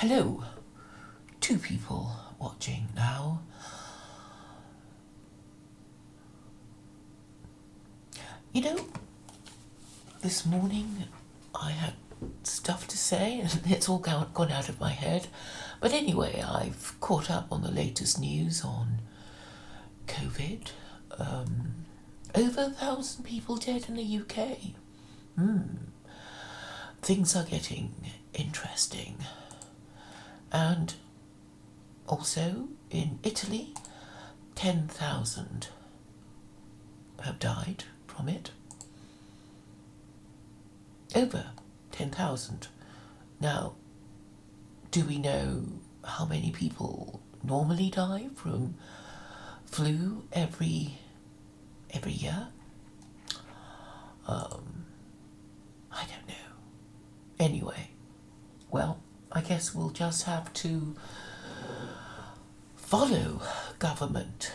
Hello, two people watching now. You know, this morning I had stuff to say and it's all gone out of my head. But anyway, I've caught up on the latest news on COVID. Over 1,000 people dead in the UK. Things are getting interesting. And also in Italy, 10,000 have died from it. Over 10,000. Now, do we know how many people normally die from flu every year? I don't know. Anyway, well, I guess we'll just have to follow government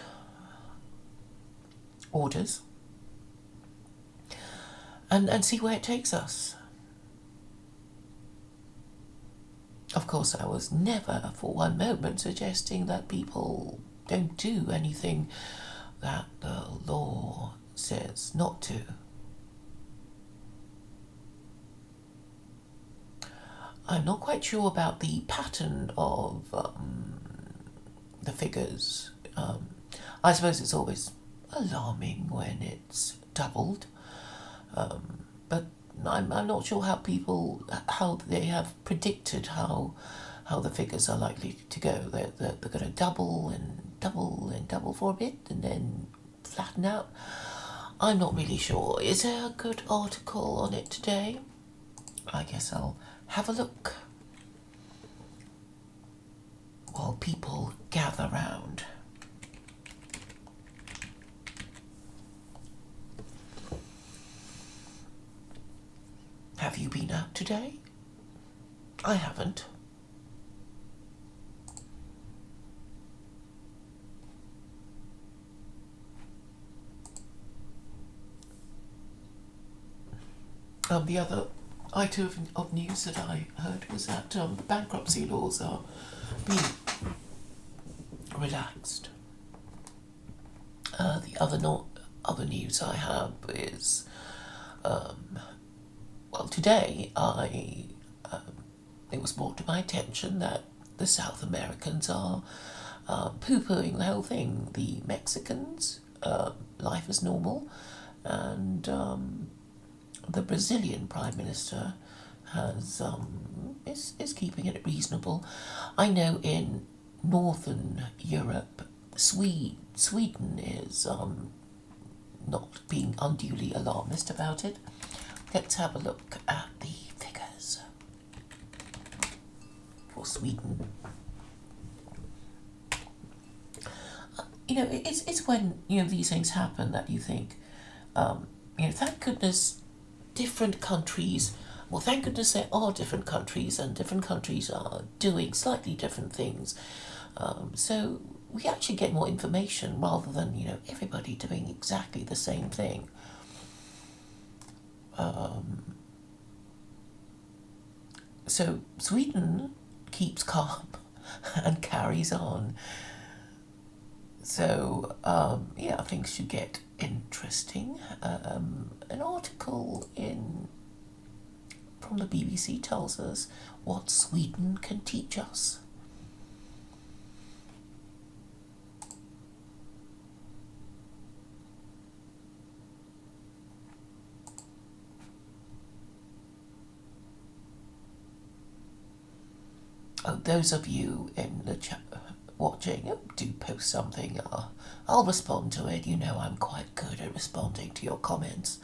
orders and see where it takes us. Of course, I was never for one moment suggesting that people don't do anything that the law says not to. I'm not quite sure about the pattern of the figures. I suppose it's always alarming when it's doubled, but I'm not sure how they have predicted how the figures are likely to go. They're going to double and double for a bit and then flatten out. I'm not really sure. Is there a good article on it today? I guess I'll have a look while people gather round. Have you been out today? I haven't. The other item of news that I heard was that bankruptcy laws are being relaxed. The other news I have is, well, today it was brought to my attention that the South Americans are poo-pooing the whole thing. The Mexicans, life as normal, and the Brazilian Prime Minister is keeping it reasonable. I know in Northern Europe, Sweden is not being unduly alarmist about it. Let's have a look at the figures for Sweden. It's when these things happen that you think, thank goodness different countries. Well, thank goodness there are different countries, and different countries are doing slightly different things. So we actually get more information rather than everybody doing exactly the same thing. So Sweden keeps calm and carries on. So, things should get interesting. An article from the BBC tells us what Sweden can teach us. Oh, those of you in the chat watching, do post something. I'll respond to it. I'm quite good at responding to your comments.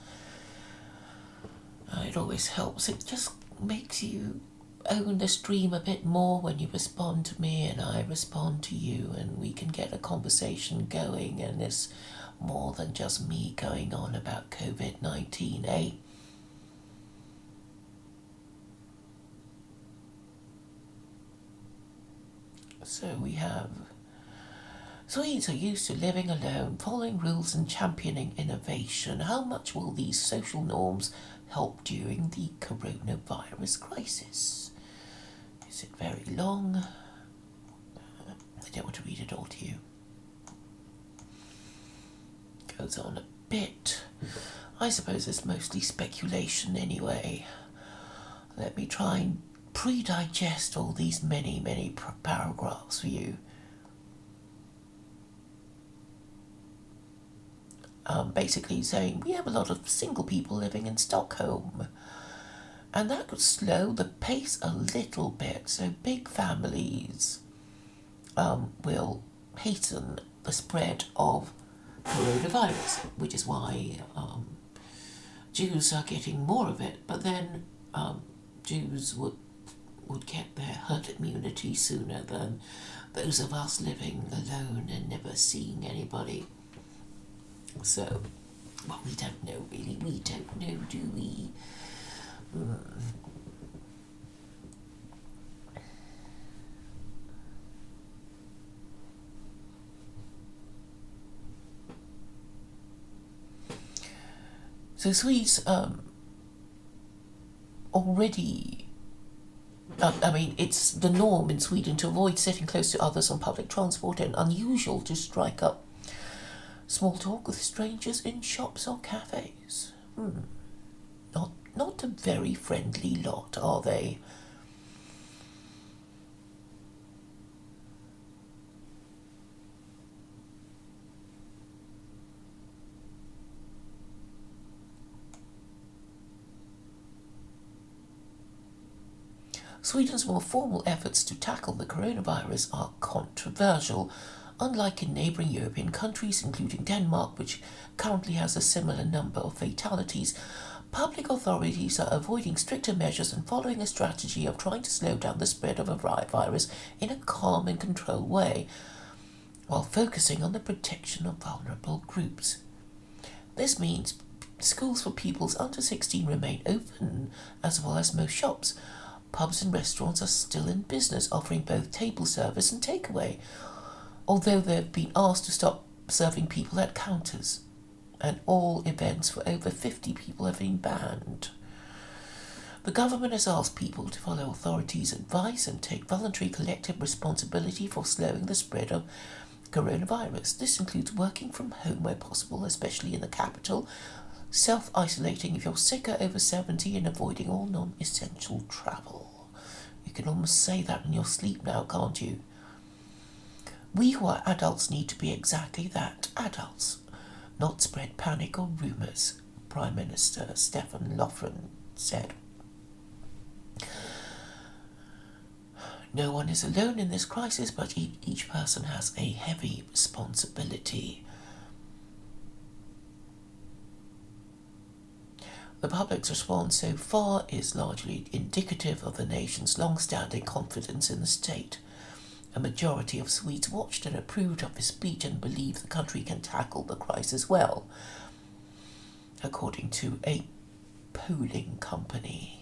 It always helps. It just makes you own the stream a bit more when you respond to me and I respond to you, and we can get a conversation going, and it's more than just me going on about COVID-19, eh? So we have Swedes are used to living alone, following rules and championing innovation. How much will these social norms help during the coronavirus crisis? Is it very long? I don't want to read it all to you. Goes on a bit. I suppose it's mostly speculation anyway. Let me try and pre-digest all these many paragraphs for you. Basically saying we have a lot of single people living in Stockholm, and that could slow the pace a little bit, so big families will hasten the spread of coronavirus, which is why Jews are getting more of it, but then Jews would get their herd immunity sooner than those of us living alone and never seeing anybody. So, well, we don't know really. We don't know, do we? So Swedes already... it's the norm in Sweden to avoid sitting close to others on public transport, and unusual to strike up small talk with strangers in shops or cafes. Not a very friendly lot, are they? Sweden's more formal efforts to tackle the coronavirus are controversial. Unlike in neighbouring European countries, including Denmark, which currently has a similar number of fatalities, public authorities are avoiding stricter measures and following a strategy of trying to slow down the spread of a virus in a calm and controlled way, while focusing on the protection of vulnerable groups. This means schools for pupils under 16 remain open, as well as most shops. Pubs and restaurants are still in business, offering both table service and takeaway, although they've been asked to stop serving people at counters, and all events for over 50 people have been banned. The government has asked people to follow authorities' advice and take voluntary collective responsibility for slowing the spread of coronavirus. This includes working from home where possible, especially in the capital, self-isolating if you're sick or over 70, and avoiding all non-essential travel. You can almost say that in your sleep now, can't you? We who are adults need to be exactly that, adults, not spread panic or rumours, Prime Minister Stefan Löfven said. No one is alone in this crisis, but each person has a heavy responsibility. The public's response so far is largely indicative of the nation's long-standing confidence in the state. A majority of Swedes watched and approved of his speech and believe the country can tackle the crisis well, according to a polling company.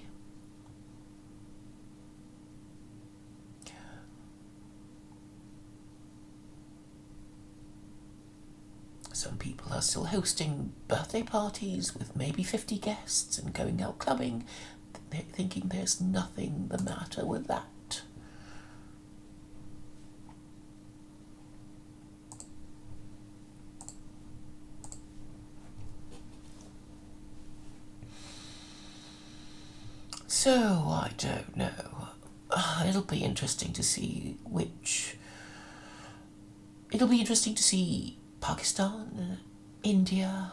Some people are still hosting birthday parties with maybe 50 guests and going out clubbing, thinking there's nothing the matter with that. So, I don't know. It'll be interesting to see Pakistan, India,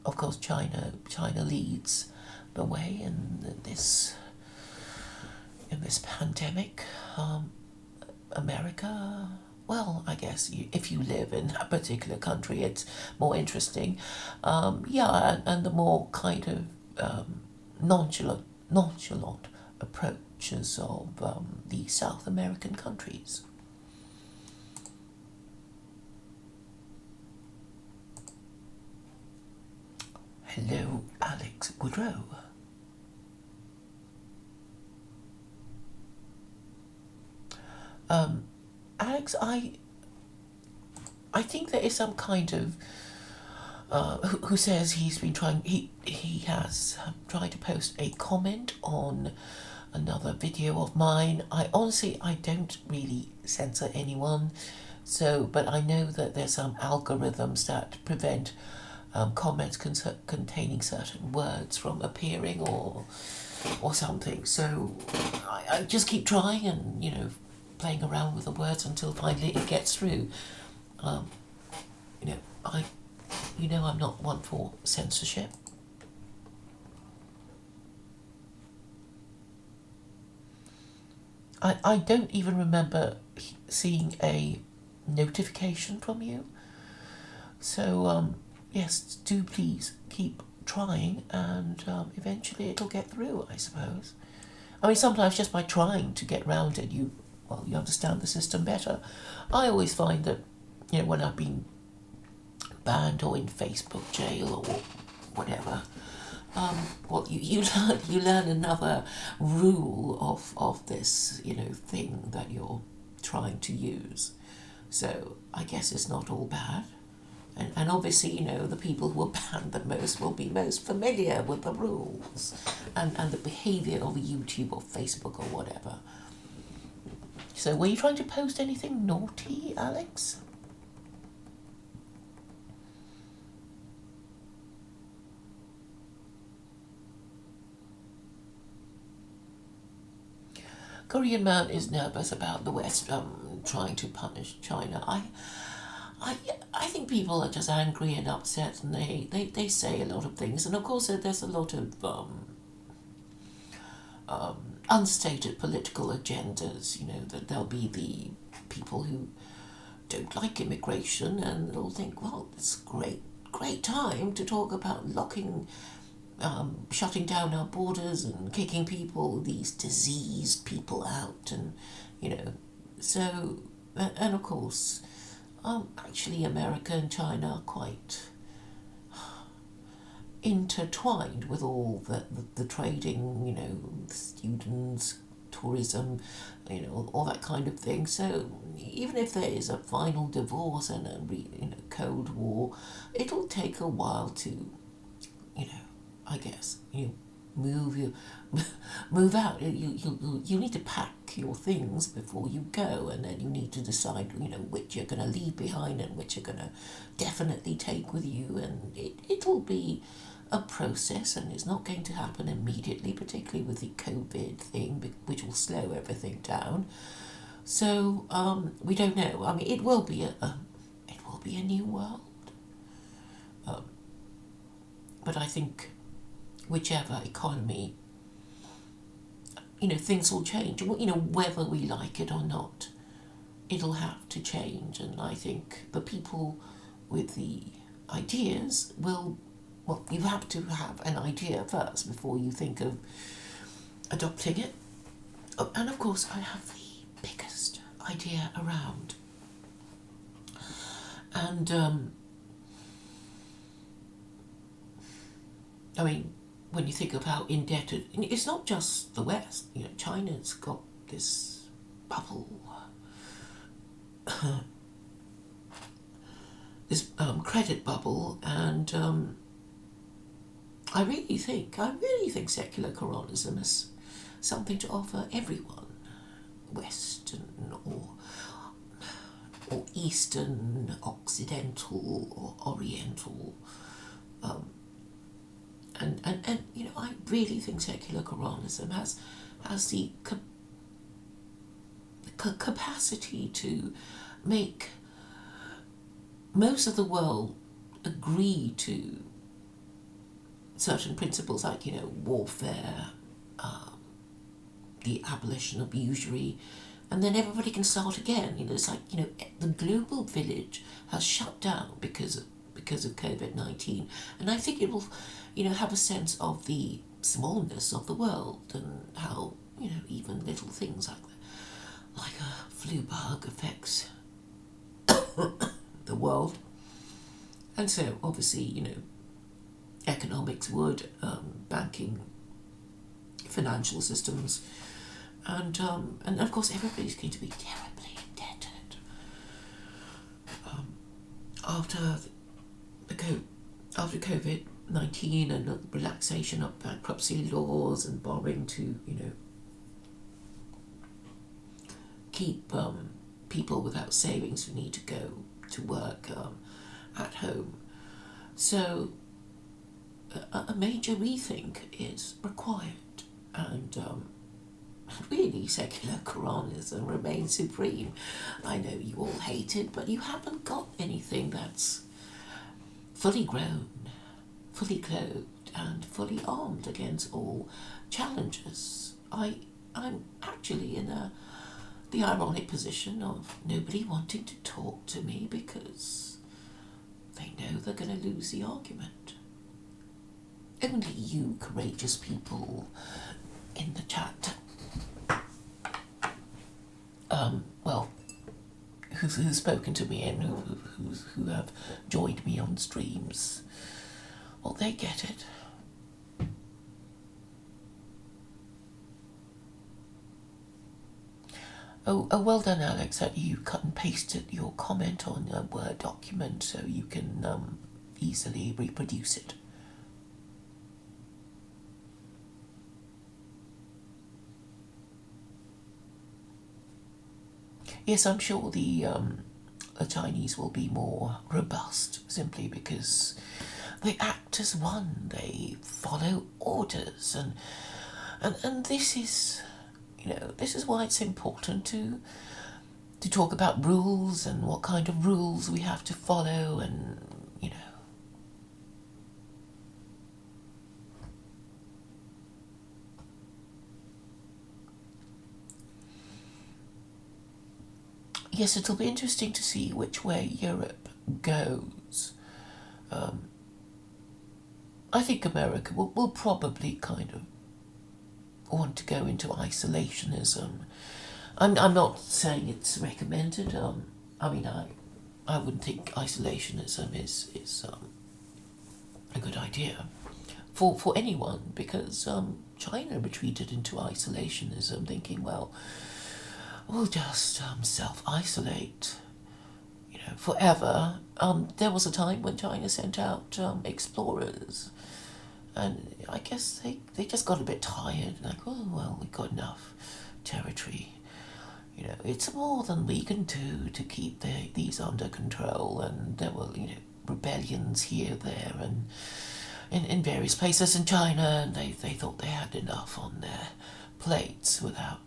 of course China leads the way in this pandemic. America, well, I guess if you live in a particular country, it's more interesting. And the more kind of nonchalant approaches of the South American countries. Hello, Alex Woodrow. Alex, I think there is some kind of who says he has tried to post a comment on another video of mine. I don't really censor anyone, but I know that there's some algorithms that prevent comments containing certain words from appearing or something. So I just keep trying and playing around with the words until finally it gets through. I'm not one for censorship. I don't even remember seeing a notification from you. So yes, do please keep trying, and eventually it'll get through, I suppose. I mean, sometimes just by trying to get round it, you understand the system better. I always find that, when I've been banned or in Facebook jail or whatever, you learn another rule of this, thing that you're trying to use. So I guess it's not all bad. And obviously, the people who are banned the most will be most familiar with the rules and the behaviour of YouTube or Facebook or whatever. So were you trying to post anything naughty, Alex? Korean man is nervous about the West trying to punish China. I think people are just angry and upset, and they say a lot of things, and of course there's a lot of unstated political agendas. That there'll be the people who don't like immigration, and they'll think, well, it's a great time to talk about shutting down our borders and kicking these diseased people out, and so, and of course. Actually, America and China are quite intertwined with all the trading, students, tourism, all that kind of thing. So even if there is a final divorce and a Cold War, it'll take a while to, I guess, move out. You need to pack your things before you go, and then you need to decide which you're going to leave behind and which you're going to definitely take with you, and it'll be a process, and it's not going to happen immediately, particularly with the COVID thing, which will slow everything down. So we don't know. I mean, it will be a new world, but I think whichever economy things will change. Whether we like it or not, it'll have to change. And I think the people with the ideas will, well, you have to have an idea first before you think of adopting it. Oh, and of course, I have the biggest idea around. And, I mean, when you think of how indebted, it's not just the West. China's got this bubble, this credit bubble, and I really think secular Quranism is something to offer everyone, Western or Eastern, Occidental or Oriental. And I really think secular Quranism has the capacity to make most of the world agree to certain principles, like warfare, the abolition of usury, and then everybody can start again. It's like the global village has shut down because of COVID-19, and I think it will have a sense of the smallness of the world and how even little things like a flu bug affects the world. And so obviously economics would, banking, financial systems, and of course everybody's going to be terribly indebted after COVID-19 and the relaxation of bankruptcy laws and borrowing to keep people without savings who need to go to work at home. So a major rethink is required, and really secular Quranism remains supreme. I know you all hate it, but you haven't got anything that's fully grown, fully clothed, and fully armed against all challenges. I'm actually in the ironic position of nobody wanting to talk to me because they know they're going to lose the argument. Only you courageous people in the chat, who've spoken to me and who have joined me on streams, well, they get it. Oh, well done, Alex, that you cut and pasted your comment on a Word document so you can easily reproduce it. Yes, I'm sure the Chinese will be more robust, simply because they act as one. They follow orders, and this is, this is why it's important to talk about rules and what kind of rules we have to follow, and yes, it'll be interesting to see which way Europe goes. I think America will probably kind of want to go into isolationism. I'm not saying it's recommended. I mean, I wouldn't think isolationism is a good idea for anyone, because China retreated into isolationism, thinking, well, we'll just self-isolate, forever. There was a time when China sent out explorers, and I guess they just got a bit tired, like, oh, well, we've got enough territory. It's more than we can do to keep these under control, and there were, rebellions here, there, and in various places in China, and they thought they had enough on their plates without,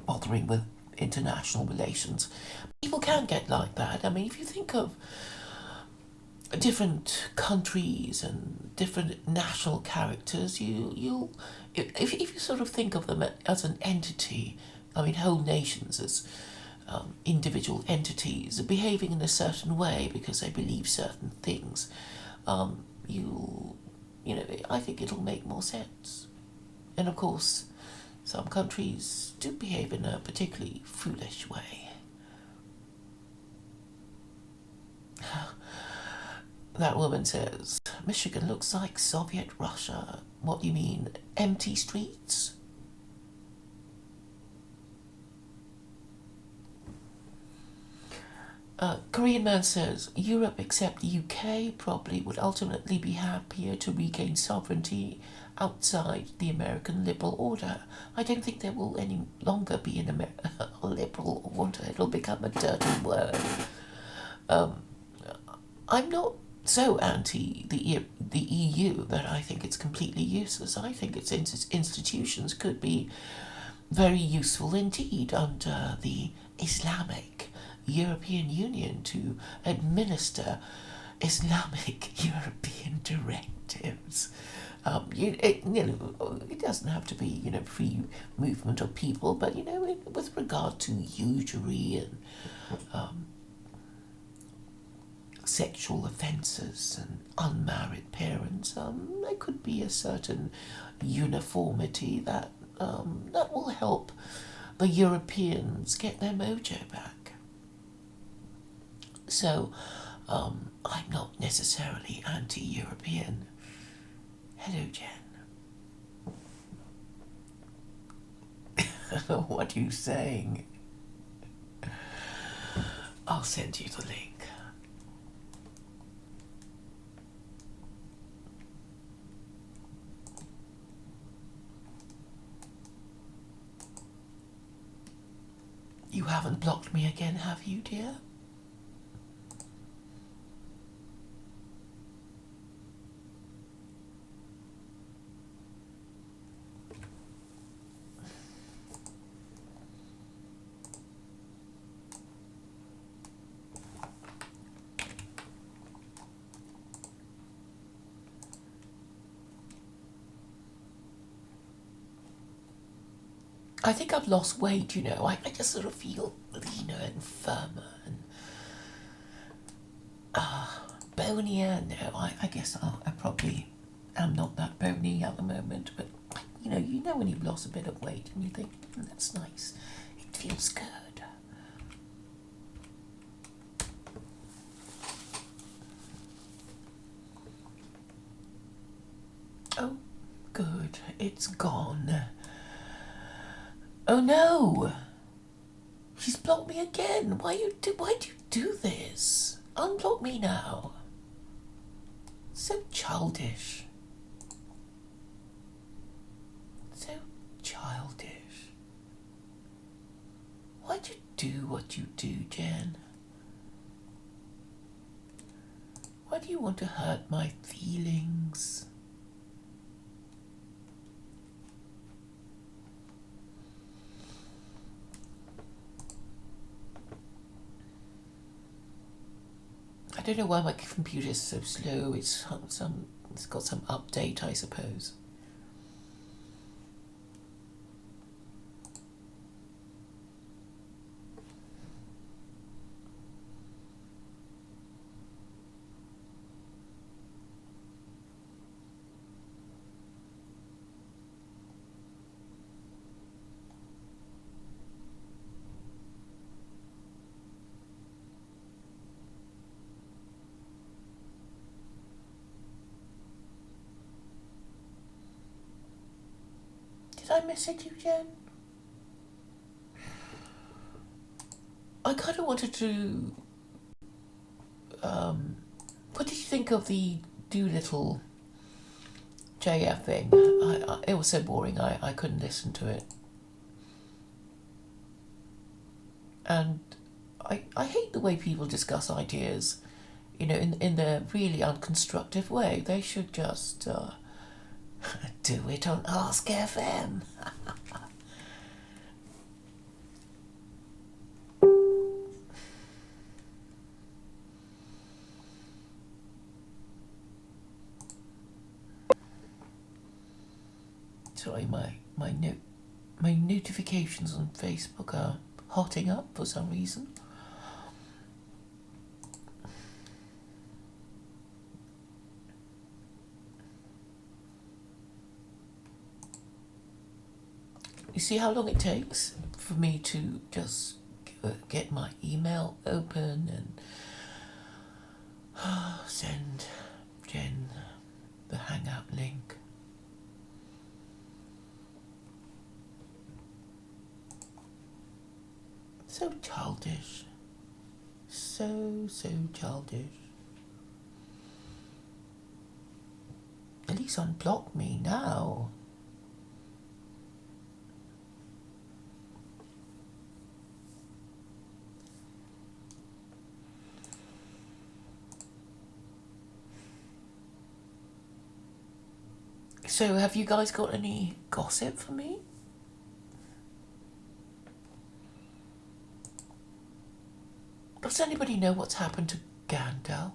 bothering with international relations. People can get like that. I mean, if you think of different countries and different national characters, if you sort of think of them as an entity, I mean whole nations as individual entities behaving in a certain way because they believe certain things, I think it'll make more sense. And of course, some countries do behave in a particularly foolish way. That woman says, Michigan looks like Soviet Russia. What do you mean, empty streets? Korean man says, Europe except the UK probably would ultimately be happier to regain sovereignty outside the American liberal order. I don't think there will any longer be an liberal order. It'll become a dirty word. I'm not so anti the EU that I think it's completely useless. I think its institutions could be very useful indeed under the Islamic European Union to administer Islamic European directives. It doesn't have to be, free movement of people, but, with regard to usury and sexual offences and unmarried parents, there could be a certain uniformity that will help the Europeans get their mojo back. So, I'm not necessarily anti-European. Hello, Jen. What are you saying? I'll send you the link. You haven't blocked me again, have you, dear? I think I've lost weight, I just sort of feel leaner and firmer and bonier. No, I guess I probably am not that bony at the moment, but you know when you've lost a bit of weight and you think, that's nice, it feels good. Oh, good, it's gone. Oh no! She's blocked me again. Why'd you do this? Unblock me now. So childish. So childish. Why'd you do what you do, Jen? Why do you want to hurt my feelings? I don't know why my computer is so slow. It's got some update, I suppose. Did I message you, Jen? I kind of wanted to... what did you think of the Doolittle JF thing? It was so boring, I couldn't listen to it. And I hate the way people discuss ideas, in their really unconstructive way. They should just... do it on Ask FM. Sorry, my notifications on Facebook are hotting up for some reason. You see how long it takes for me to just get my email open and send Jen the Hangout link. So childish. So childish. At least unblock me now. So have you guys got any gossip for me? Does anybody know what's happened to Gandalf?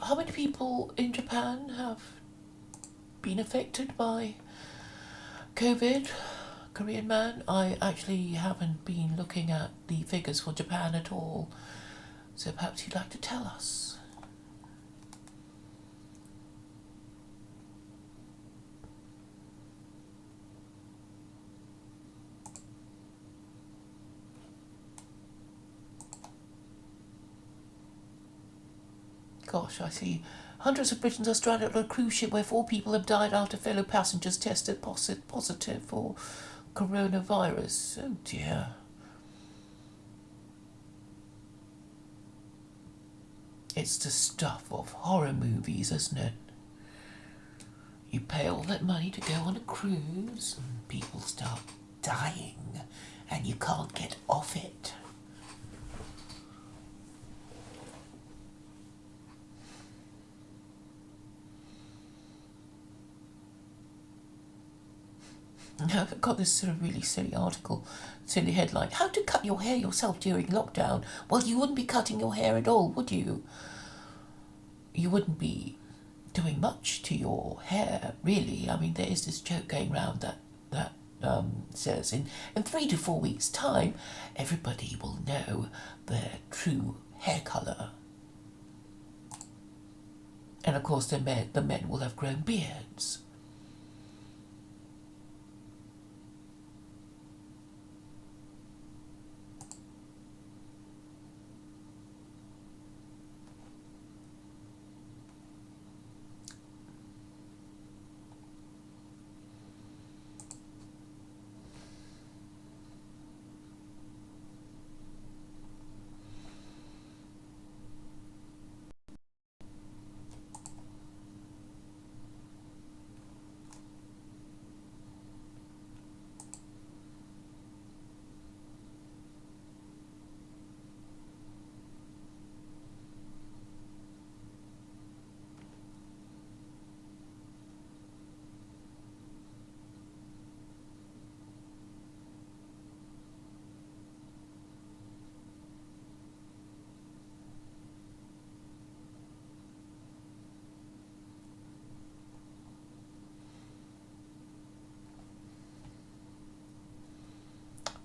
How many people in Japan have been affected by COVID? Korean man? I actually haven't been looking at the figures for Japan at all, so perhaps you'd like to tell us. Gosh, I see. Hundreds of Britons are stranded on a cruise ship where 4 people have died after fellow passengers tested positive for coronavirus. Oh dear. It's the stuff of horror movies, isn't it? You pay all that money to go on a cruise and people start dying and you can't get off it. I've got this sort of really silly article, silly headline. How to cut your hair yourself during lockdown? Well, you wouldn't be cutting your hair at all, would you? You wouldn't be doing much to your hair, really. I mean, there is this joke going around that says in 3 to 4 weeks' time, everybody will know their true hair colour. And of course, the men will have grown beards.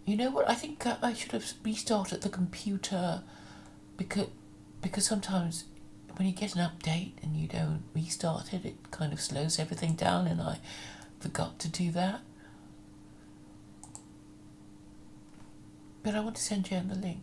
You know what? I think I should have restarted the computer because sometimes when you get an update and you don't restart it, it kind of slows everything down, and I forgot to do that. But I want to send Jen the link.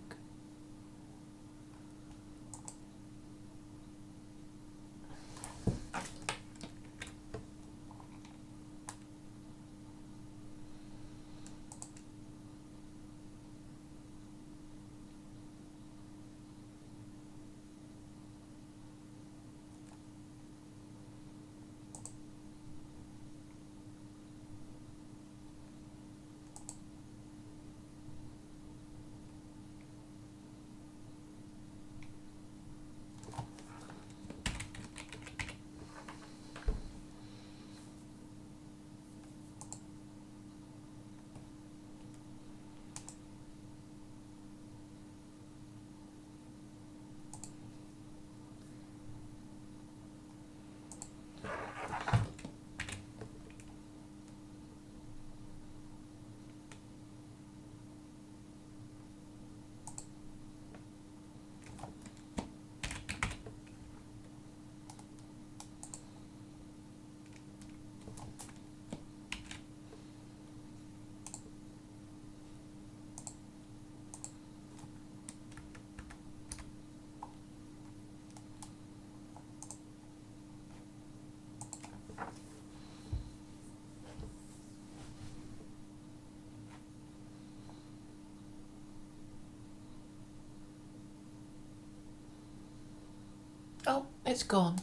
Oh, it's gone.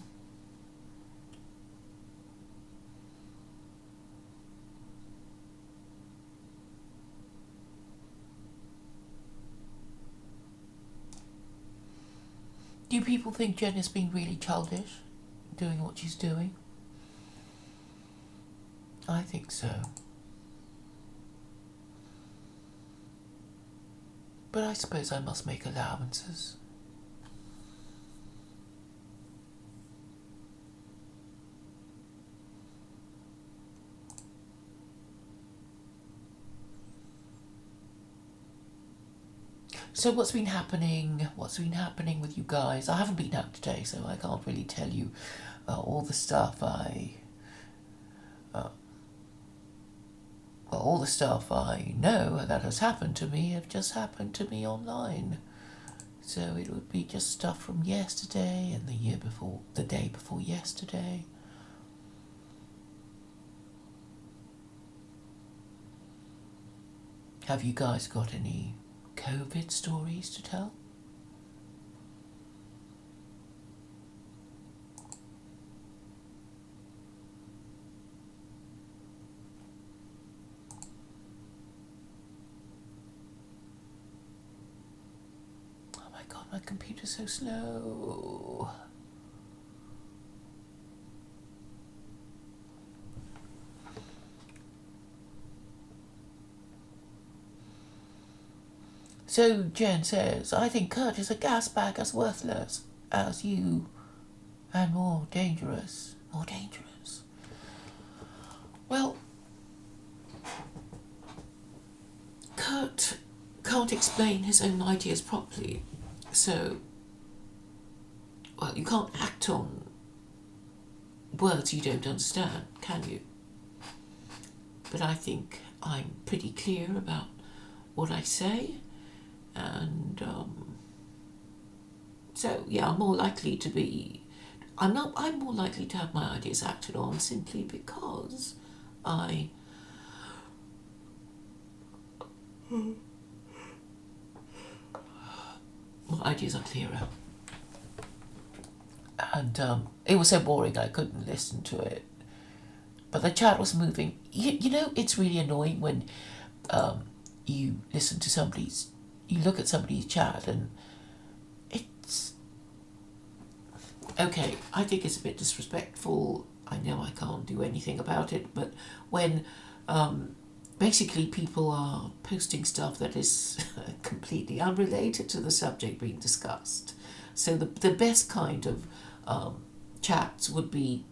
Do people think Jen is being really childish, doing what she's doing? I think so. But I suppose I must make allowances. So what's been happening? What's been happening with you guys? I haven't been out today, so I can't really tell you all the stuff all the stuff I know that has happened to me have just happened to me online. So it would be just stuff from yesterday and the day before yesterday. Have you guys got any COVID stories to tell? Oh my god, my computer's so slow. So Jen says, I think Kurt is a gas bag as worthless as you and more dangerous. More dangerous. Well, Kurt can't explain his own ideas properly, so, well, you can't act on words you don't understand, can you? But I think I'm pretty clear about what I say, and so yeah, I'm more likely to have my ideas acted on simply because my ideas are clearer. And it was so boring I couldn't listen to it. But the chat was moving. You know, it's really annoying when you look at somebody's chat and it's... Okay, I think it's a bit disrespectful. I know I can't do anything about it, but when basically people are posting stuff that is completely unrelated to the subject being discussed. So the best kind of chats would be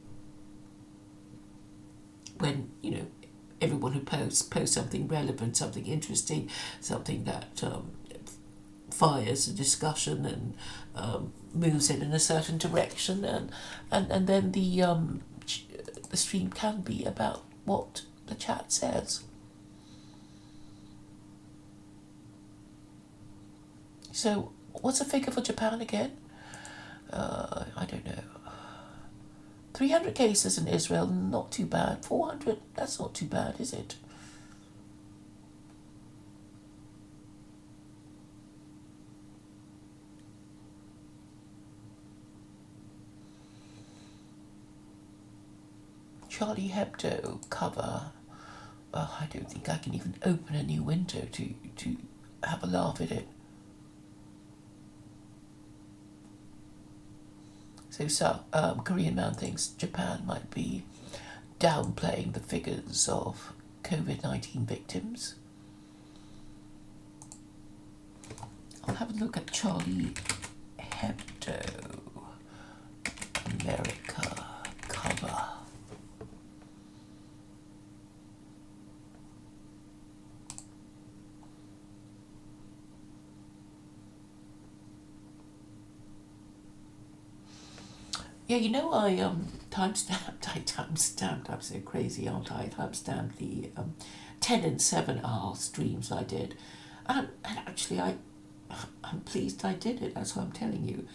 when, you know, everyone who posts something relevant, something interesting, something that fires a discussion and moves it in a certain direction, and then the stream can be about what the chat says. So, what's the figure for Japan again? I don't know. 300 cases in Israel, not too bad. 400, that's not too bad, is it? Charlie Hebdo cover. I don't think I can even open a new window to have a laugh at it. So Korean man thinks Japan might be downplaying the figures of COVID-19 victims. I'll have a look at Charlie Hebdo America cover. Yeah, you know, I timestamped, I'm so crazy, aren't I? Timestamped the 10 and 7 hour streams I did. And actually, I'm pleased I did it, that's what I'm telling you.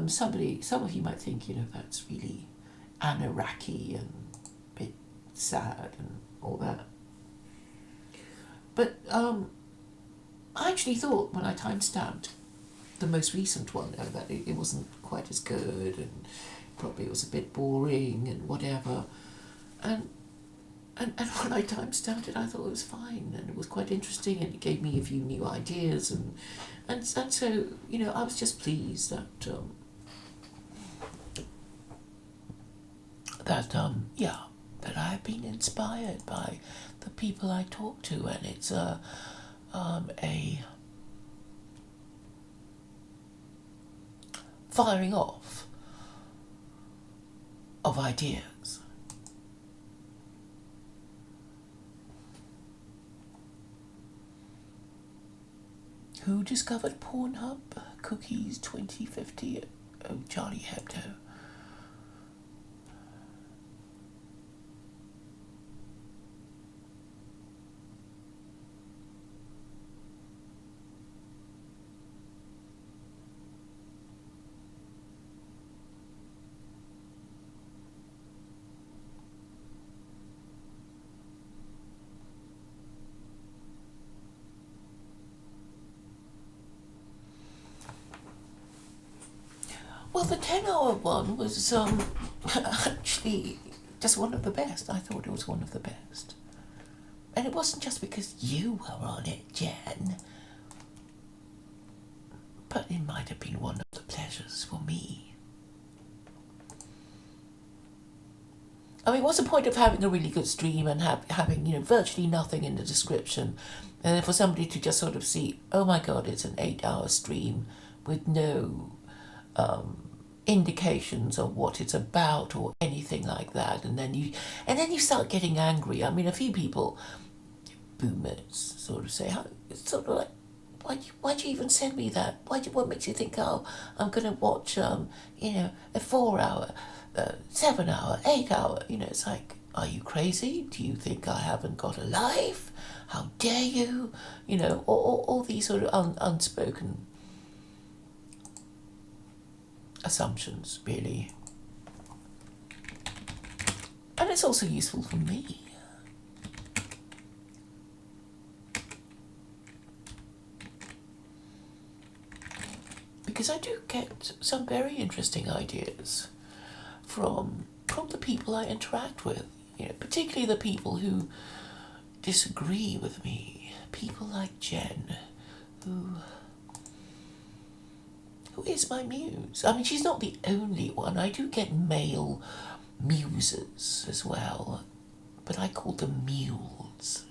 Some of you might think, that's really Anaraki and a bit sad and all that. But I actually thought when I timestamped the most recent one that it wasn't quite as good, and probably it was a bit boring and whatever. And when I timestamped it, I thought it was fine, and it was quite interesting, and it gave me a few new ideas, and so I was just pleased that I have been inspired by the people I talk to, and it's a firing off of ideas. Who discovered Pornhub? Cookies 2050. Oh, Charlie Hebdo. Well, the 10-hour one was actually just one of the best. I thought it was one of the best. And it wasn't just because you were on it, Jen. But it might have been one of the pleasures for me. I mean, what's the point of having a really good stream and having virtually nothing in the description, and then for somebody to just sort of see, oh my God, it's an 8-hour stream with no indications of what it's about or anything like that, and then you start getting angry. I mean, a few people, boomers, sort of say, it's sort of like, why'd you even send me that? What makes you think, I'm going to watch, a 4-hour, 7-hour, 8-hour? It's like, are you crazy? Do you think I haven't got a life? How dare you? All these sort of unspoken assumptions, really. And it's also useful for me. Because I do get some very interesting ideas from the people I interact with, particularly the people who disagree with me. People like Jen, who is my muse. I mean, she's not the only one. I do get male muses as well, but I call them mules.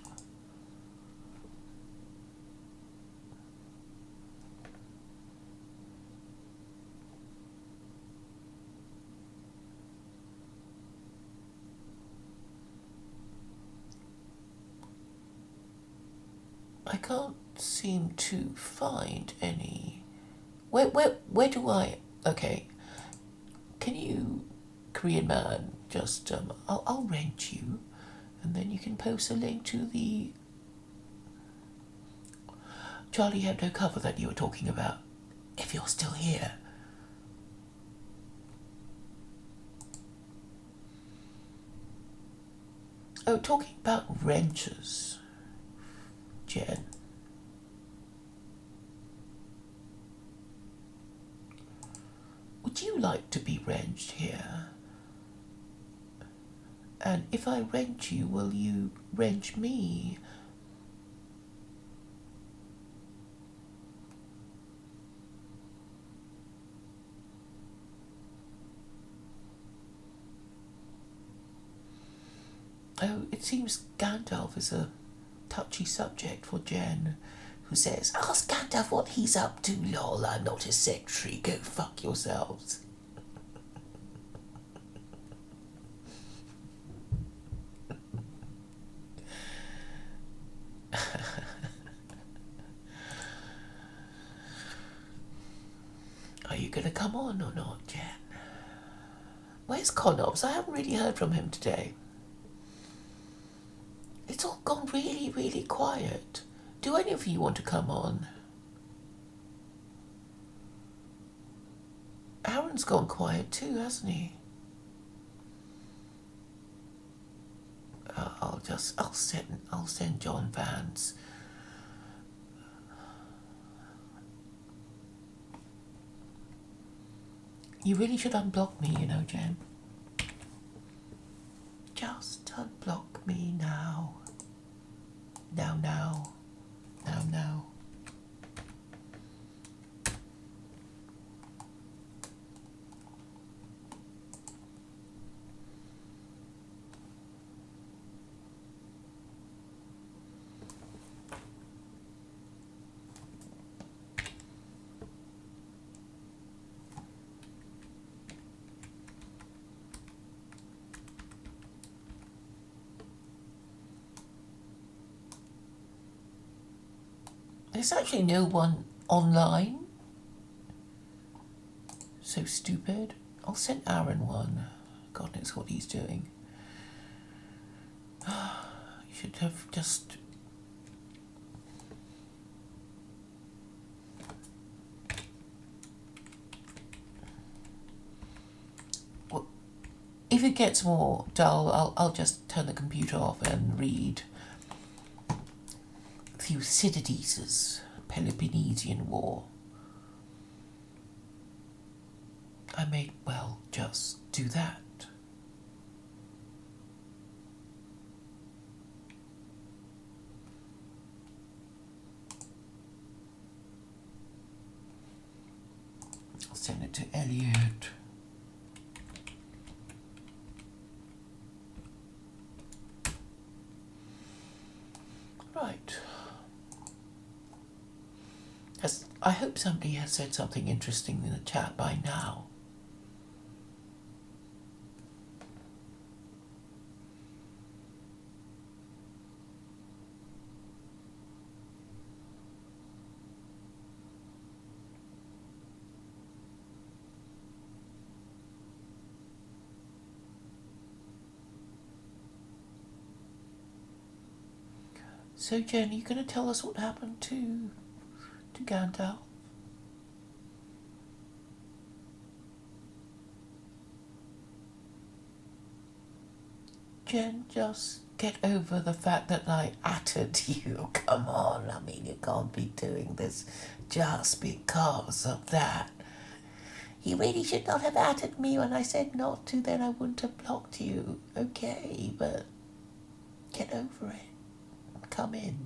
I can't seem to find any. Where do I? Okay, can you, Korean man, just I'll rent you, and then you can post a link to the Charlie Hebdo cover that you were talking about, if you're still here. Oh, talking about renters, Jen. Would you like to be wrenched here? And if I wrench you, will you wrench me? Oh, it seems Gandalf is a touchy subject for Jen, who says, "Ask Gandalf what he's up to, lol, I'm not his secretary, go fuck yourselves." Are you going to come on or not, Jen? Where's Connobs? I haven't really heard from him today. It's all gone really, really quiet. Do any of you want to come on? Aaron's gone quiet too, hasn't he? I'll send John Vance. You really should unblock me, you know, Jen. Just unblock me now. Now. There's actually no one online. So stupid. I'll send Aaron one. God knows what he's doing. You should have just... Well, if it gets more dull, I'll just turn the computer off and read Thucydides' Peloponnesian War. I may well just do that. I'll send it to Elliot. Right. I hope somebody has said something interesting in the chat by now. So, Jen, are you going to tell us what happened to Gandalf? Jen, just get over the fact that I atted you. Come on, I mean, you can't be doing this just because of that. You really should not have atted me when I said not to, then I wouldn't have blocked you. Okay, but get over it. Come in.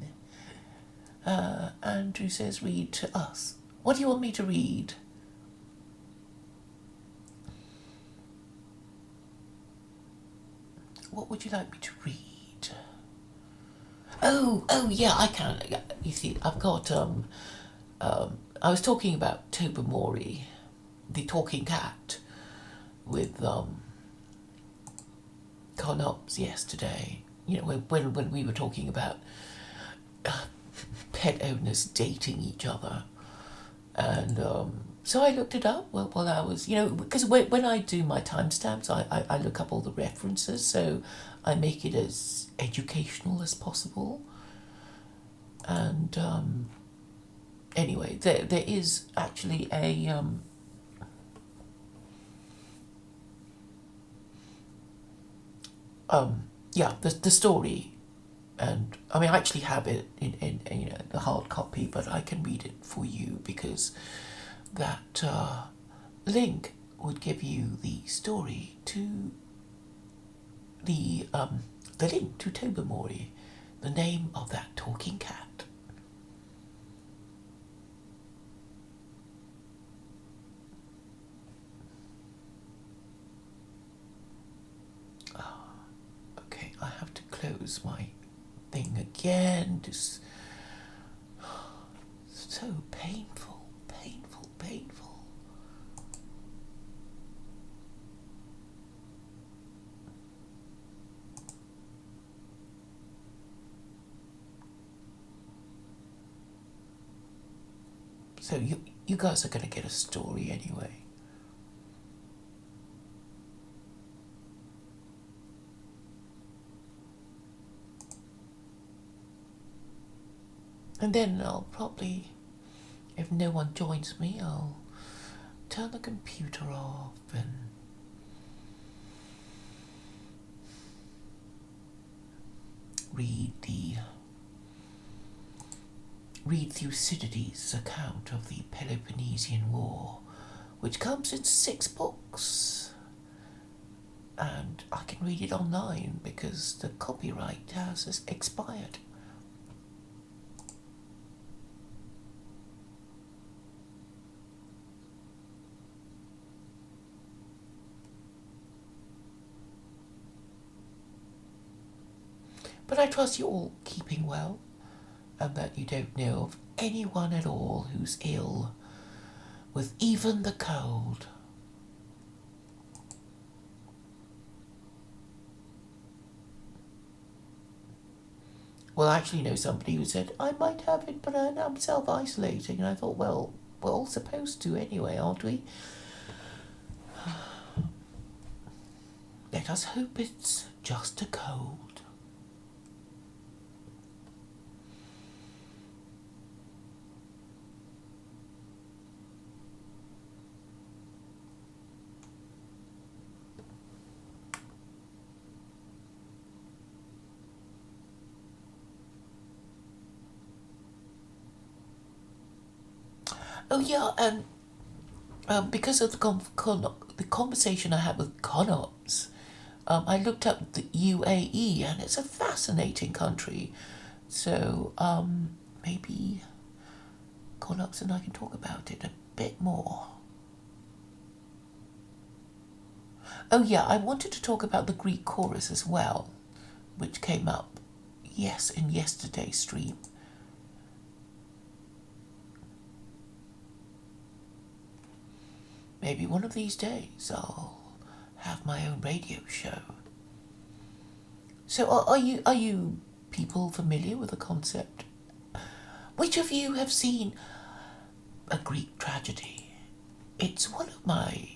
Andrew says read to us. What do you want me to read? What would you like me to read? Oh yeah, I can. You see, I've got I was talking about Tobermory, the talking cat, with Connobs yesterday. You know, when we were talking about pet owners dating each other. And so I looked it up while I was, because when I do my timestamps, I look up all the references, so I make it as educational as possible. And anyway, there is actually a the story, and I mean I actually have it in the hard copy, but I can read it for you because that link would give you the story to the link to Tobermory, the name of that talking cat. Okay, I have to close my thing again. Just so painful, painful, painful. So you guys are going to get a story anyway. And then I'll probably, if no one joins me, I'll turn the computer off and read Thucydides' account of the Peloponnesian War, which comes in 6 books. And I can read it online because the copyright has expired. But I trust you're all keeping well, and that you don't know of anyone at all who's ill with even the cold. Well, I actually know somebody who said, I might have it, but I'm self-isolating. And I thought, well, we're all supposed to anyway, aren't we? Let us hope it's just a cold. Oh yeah, and because of the conversation I had with Conops, I looked up the UAE, and it's a fascinating country. So maybe Conops and I can talk about it a bit more. Oh yeah, I wanted to talk about the Greek chorus as well, which came up, yes, in yesterday's stream. Maybe one of these days I'll have my own radio show. So are you people familiar with the concept? Which of you have seen a Greek tragedy? It's one of my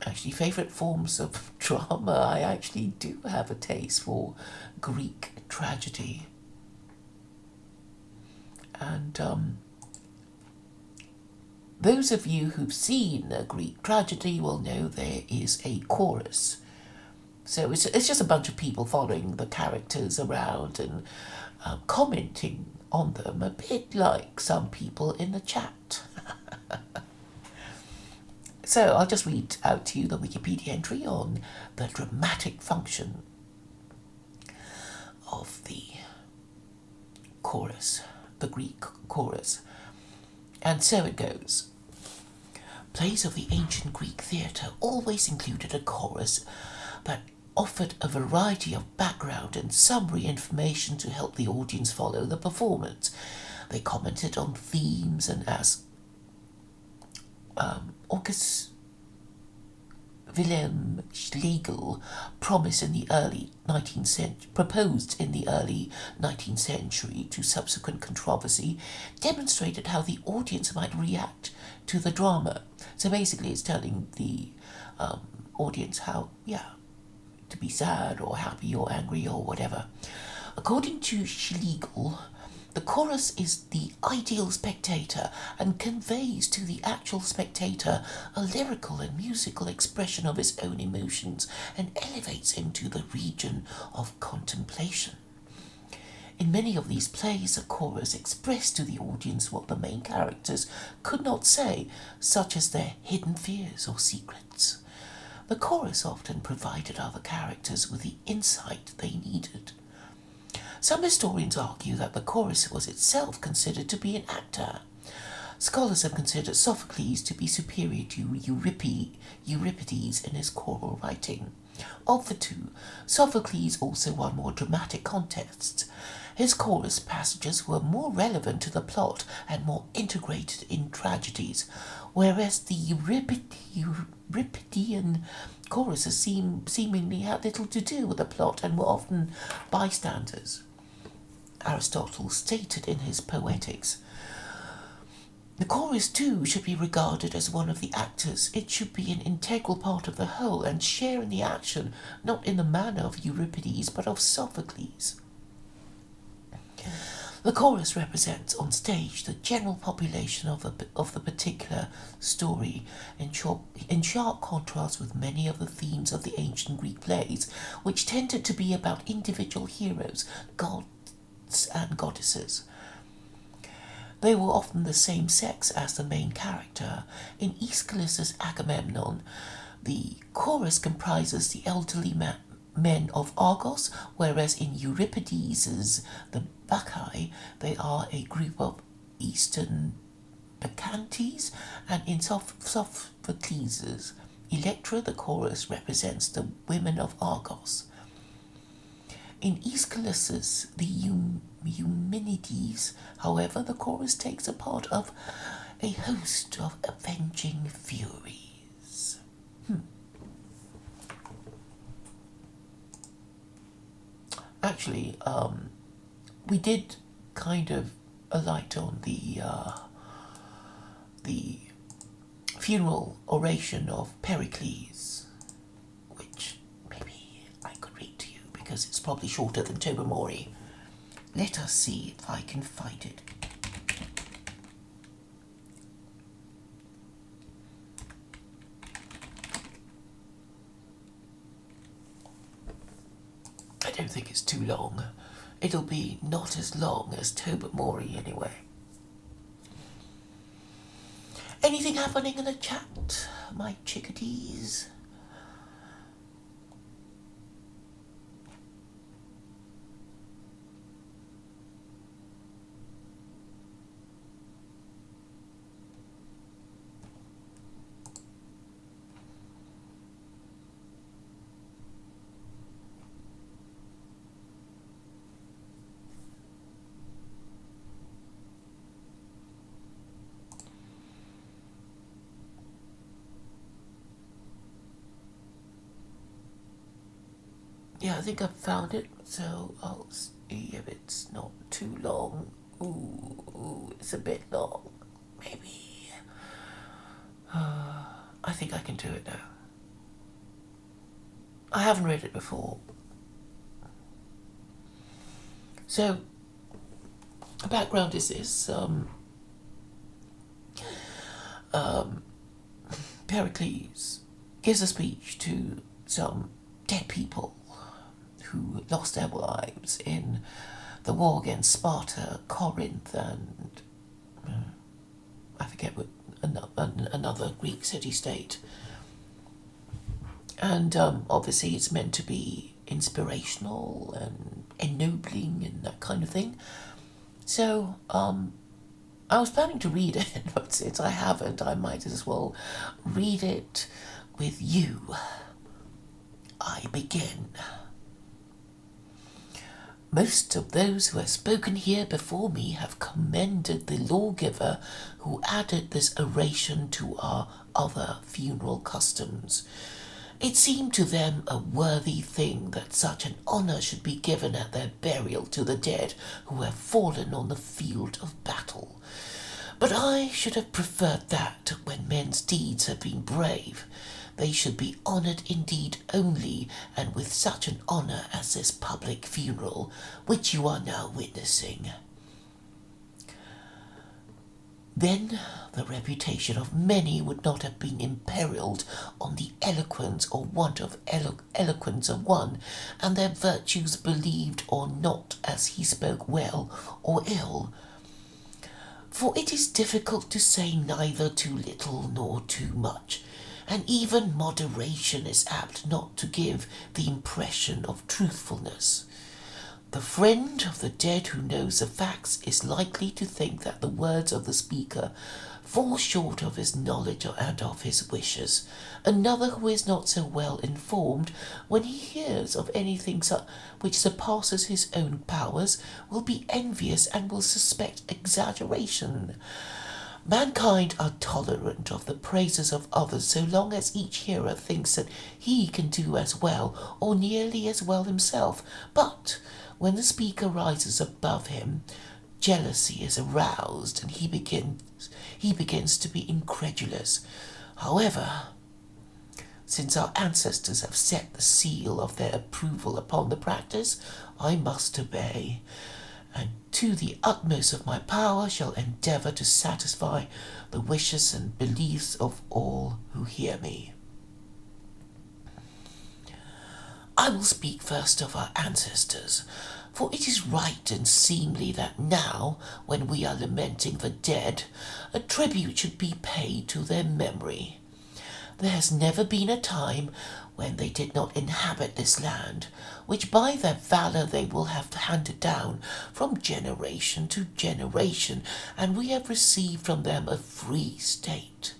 actually favourite forms of drama. I actually do have a taste for Greek tragedy. And those of you who've seen a Greek tragedy will know there is a chorus. So it's just a bunch of people following the characters around and commenting on them, a bit like some people in the chat. So I'll just read out to you the Wikipedia entry on the dramatic function of the chorus, the Greek chorus. And so it goes. Plays of the ancient Greek theatre always included a chorus that offered a variety of background and summary information to help the audience follow the performance. They commented on themes and as Wilhelm Schlegel proposed in the early 19th century to subsequent controversy, demonstrated how the audience might react to the drama. So basically it's telling the audience how, to be sad or happy or angry or whatever. According to Schlegel, the chorus is the ideal spectator and conveys to the actual spectator a lyrical and musical expression of his own emotions and elevates him to the region of contemplation. In many of these plays, the chorus expressed to the audience what the main characters could not say, such as their hidden fears or secrets. The chorus often provided other characters with the insight they needed. Some historians argue that the chorus was itself considered to be an actor. Scholars have considered Sophocles to be superior to Euripides in his choral writing. Of the two, Sophocles also won more dramatic contests. His chorus passages were more relevant to the plot and more integrated in tragedies, whereas the Euripidean choruses seemingly had little to do with the plot and were often bystanders. Aristotle stated in his Poetics, "The chorus too should be regarded as one of the actors. It should be an integral part of the whole and share in the action, not in the manner of Euripides, but of Sophocles." The chorus represents on stage the general population of the particular story, in sharp contrast with many of the themes of the ancient Greek plays, which tended to be about individual heroes, gods and goddesses. They were often the same sex as the main character. In Aeschylus' Agamemnon, the chorus comprises the elderly men of Argos, whereas in Euripides' The Bacchae, they are a group of Eastern Bacchantes, and in Sophocles' Electra, the chorus represents the women of Argos. In Aeschylus' The Eumenides, however, the chorus takes a part of a host of avenging furies. Actually, we did kind of alight on the funeral oration of Pericles, which maybe I could read to you because it's probably shorter than Tobermory. Let us see if I can find it. I don't think it's too long. It'll be not as long as Tobermory anyway. Anything happening in the chat, my chickadees? Yeah, I think I've found it, so I'll see if it's not too long. Ooh, it's a bit long. Maybe. I think I can do it now. I haven't read it before. So, the background is this. Pericles gives a speech to some dead people who lost their lives in the war against Sparta, Corinth, and I forget what another Greek city-state. And obviously it's meant to be inspirational and ennobling and that kind of thing. So I was planning to read it, but since I haven't, I might as well read it with you. I begin. Most of those who have spoken here before me have commended the lawgiver who added this oration to our other funeral customs. It seemed to them a worthy thing that such an honour should be given at their burial to the dead who have fallen on the field of battle. But I should have preferred that, when men's deeds have been brave, they should be honoured indeed only, and with such an honour as this public funeral, which you are now witnessing. Then the reputation of many would not have been imperilled on the eloquence or want of eloquence of one, and their virtues believed or not as he spoke well or ill. For it is difficult to say neither too little nor too much, and even moderation is apt not to give the impression of truthfulness. The friend of the dead who knows the facts is likely to think that the words of the speaker fall short of his knowledge and of his wishes. Another who is not so well informed, when he hears of anything which surpasses his own powers, will be envious and will suspect exaggeration. Mankind are tolerant of the praises of others so long as each hearer thinks that he can do as well or nearly as well himself, but when the speaker rises above him, jealousy is aroused and he begins to be incredulous. However, since our ancestors have set the seal of their approval upon the practice, I must obey, and to the utmost of my power shall endeavour to satisfy the wishes and beliefs of all who hear me. I will speak first of our ancestors, for it is right and seemly that now, when we are lamenting the dead, a tribute should be paid to their memory. There has never been a time when they did not inhabit this land, which by their valour they will have handed down from generation to generation, and we have received from them a free state.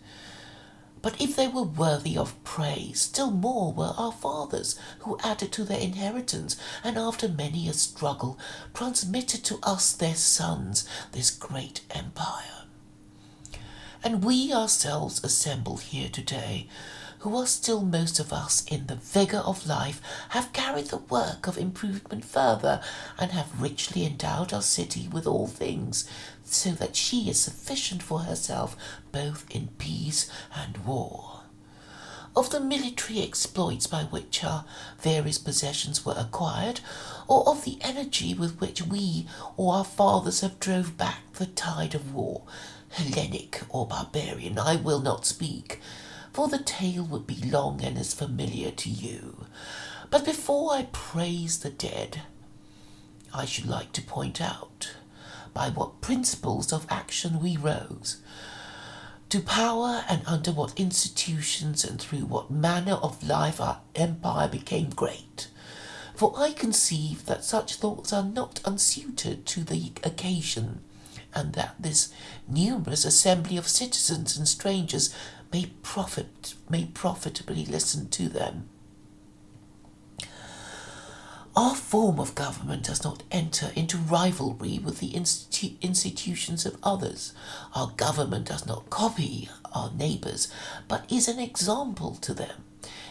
But if they were worthy of praise, still more were our fathers, who added to their inheritance, and after many a struggle, transmitted to us their sons this great empire. And we ourselves assembled here today, who are still most of us in the vigour of life, have carried the work of improvement further, and have richly endowed our city with all things, so that she is sufficient for herself both in peace and war. Of the military exploits by which our various possessions were acquired, or of the energy with which we or our fathers have drove back the tide of war, Hellenic or barbarian, I will not speak, for the tale would be long and is familiar to you. But before I praise the dead, I should like to point out by what principles of action we rose to power, and under what institutions and through what manner of life our empire became great. For I conceive that such thoughts are not unsuited to the occasion, and that this numerous assembly of citizens and strangers may profitably listen to them. Our form of government does not enter into rivalry with the institutions of others. Our government does not copy our neighbours, but is an example to them.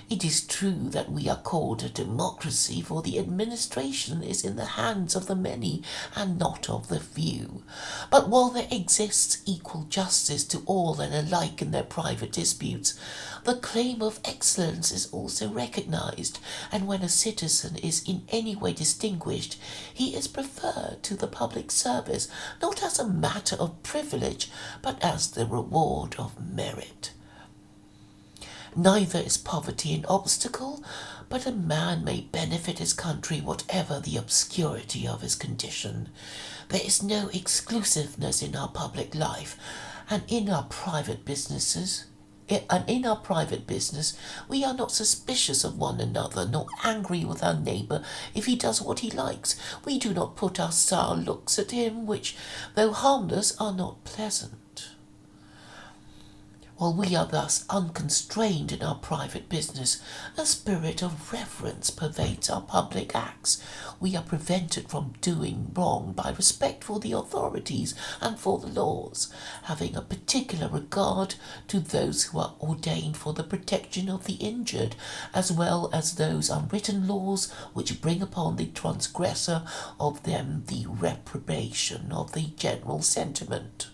It is true that we are called a democracy, for the administration is in the hands of the many and not of the few. But while there exists equal justice to all and alike in their private disputes, the claim of excellence is also recognized, and when a citizen is in any way distinguished, he is preferred to the public service, not as a matter of privilege, but as the reward of merit. Neither is poverty an obstacle, but a man may benefit his country whatever the obscurity of his condition. There is no exclusiveness in our public life, and in our private business we are not suspicious of one another, nor angry with our neighbour if he does what he likes. We do not put our sour looks at him, which, though harmless, are not pleasant. While we are thus unconstrained in our private business, a spirit of reverence pervades our public acts. We are prevented from doing wrong by respect for the authorities and for the laws, having a particular regard to those who are ordained for the protection of the injured, as well as those unwritten laws which bring upon the transgressor of them the reprobation of the general sentiment.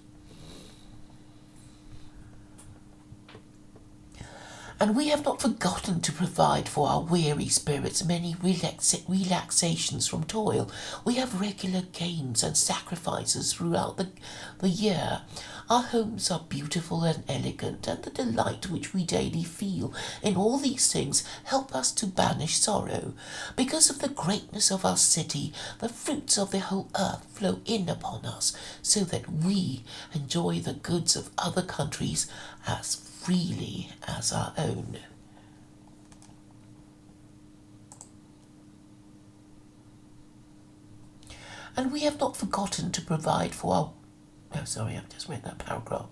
And we have not forgotten to provide for our weary spirits many relaxations from toil. We have regular games and sacrifices throughout the year. Our homes are beautiful and elegant, and the delight which we daily feel in all these things help us to banish sorrow. Because of the greatness of our city, the fruits of the whole earth flow in upon us, so that we enjoy the goods of other countries as freely as our own. And we have not forgotten to provide for our... Oh, sorry, I've just read that paragraph.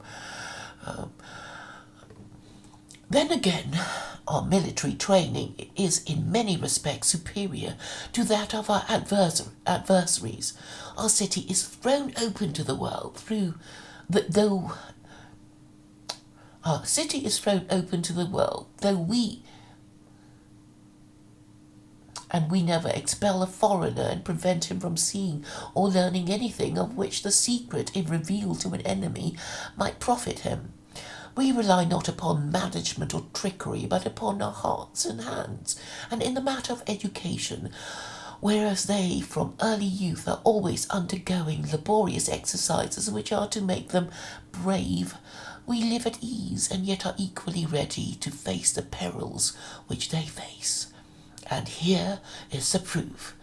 Then again, our military training is in many respects superior to that of our adversaries. Our city is thrown open to the world Our city is thrown open to the world, we never expel a foreigner and prevent him from seeing or learning anything of which the secret, if revealed to an enemy, might profit him. We rely not upon management or trickery, but upon our hearts and hands, and in the matter of education, whereas they from early youth are always undergoing laborious exercises which are to make them brave, we live at ease and yet are equally ready to face the perils which they face. And here is the proof.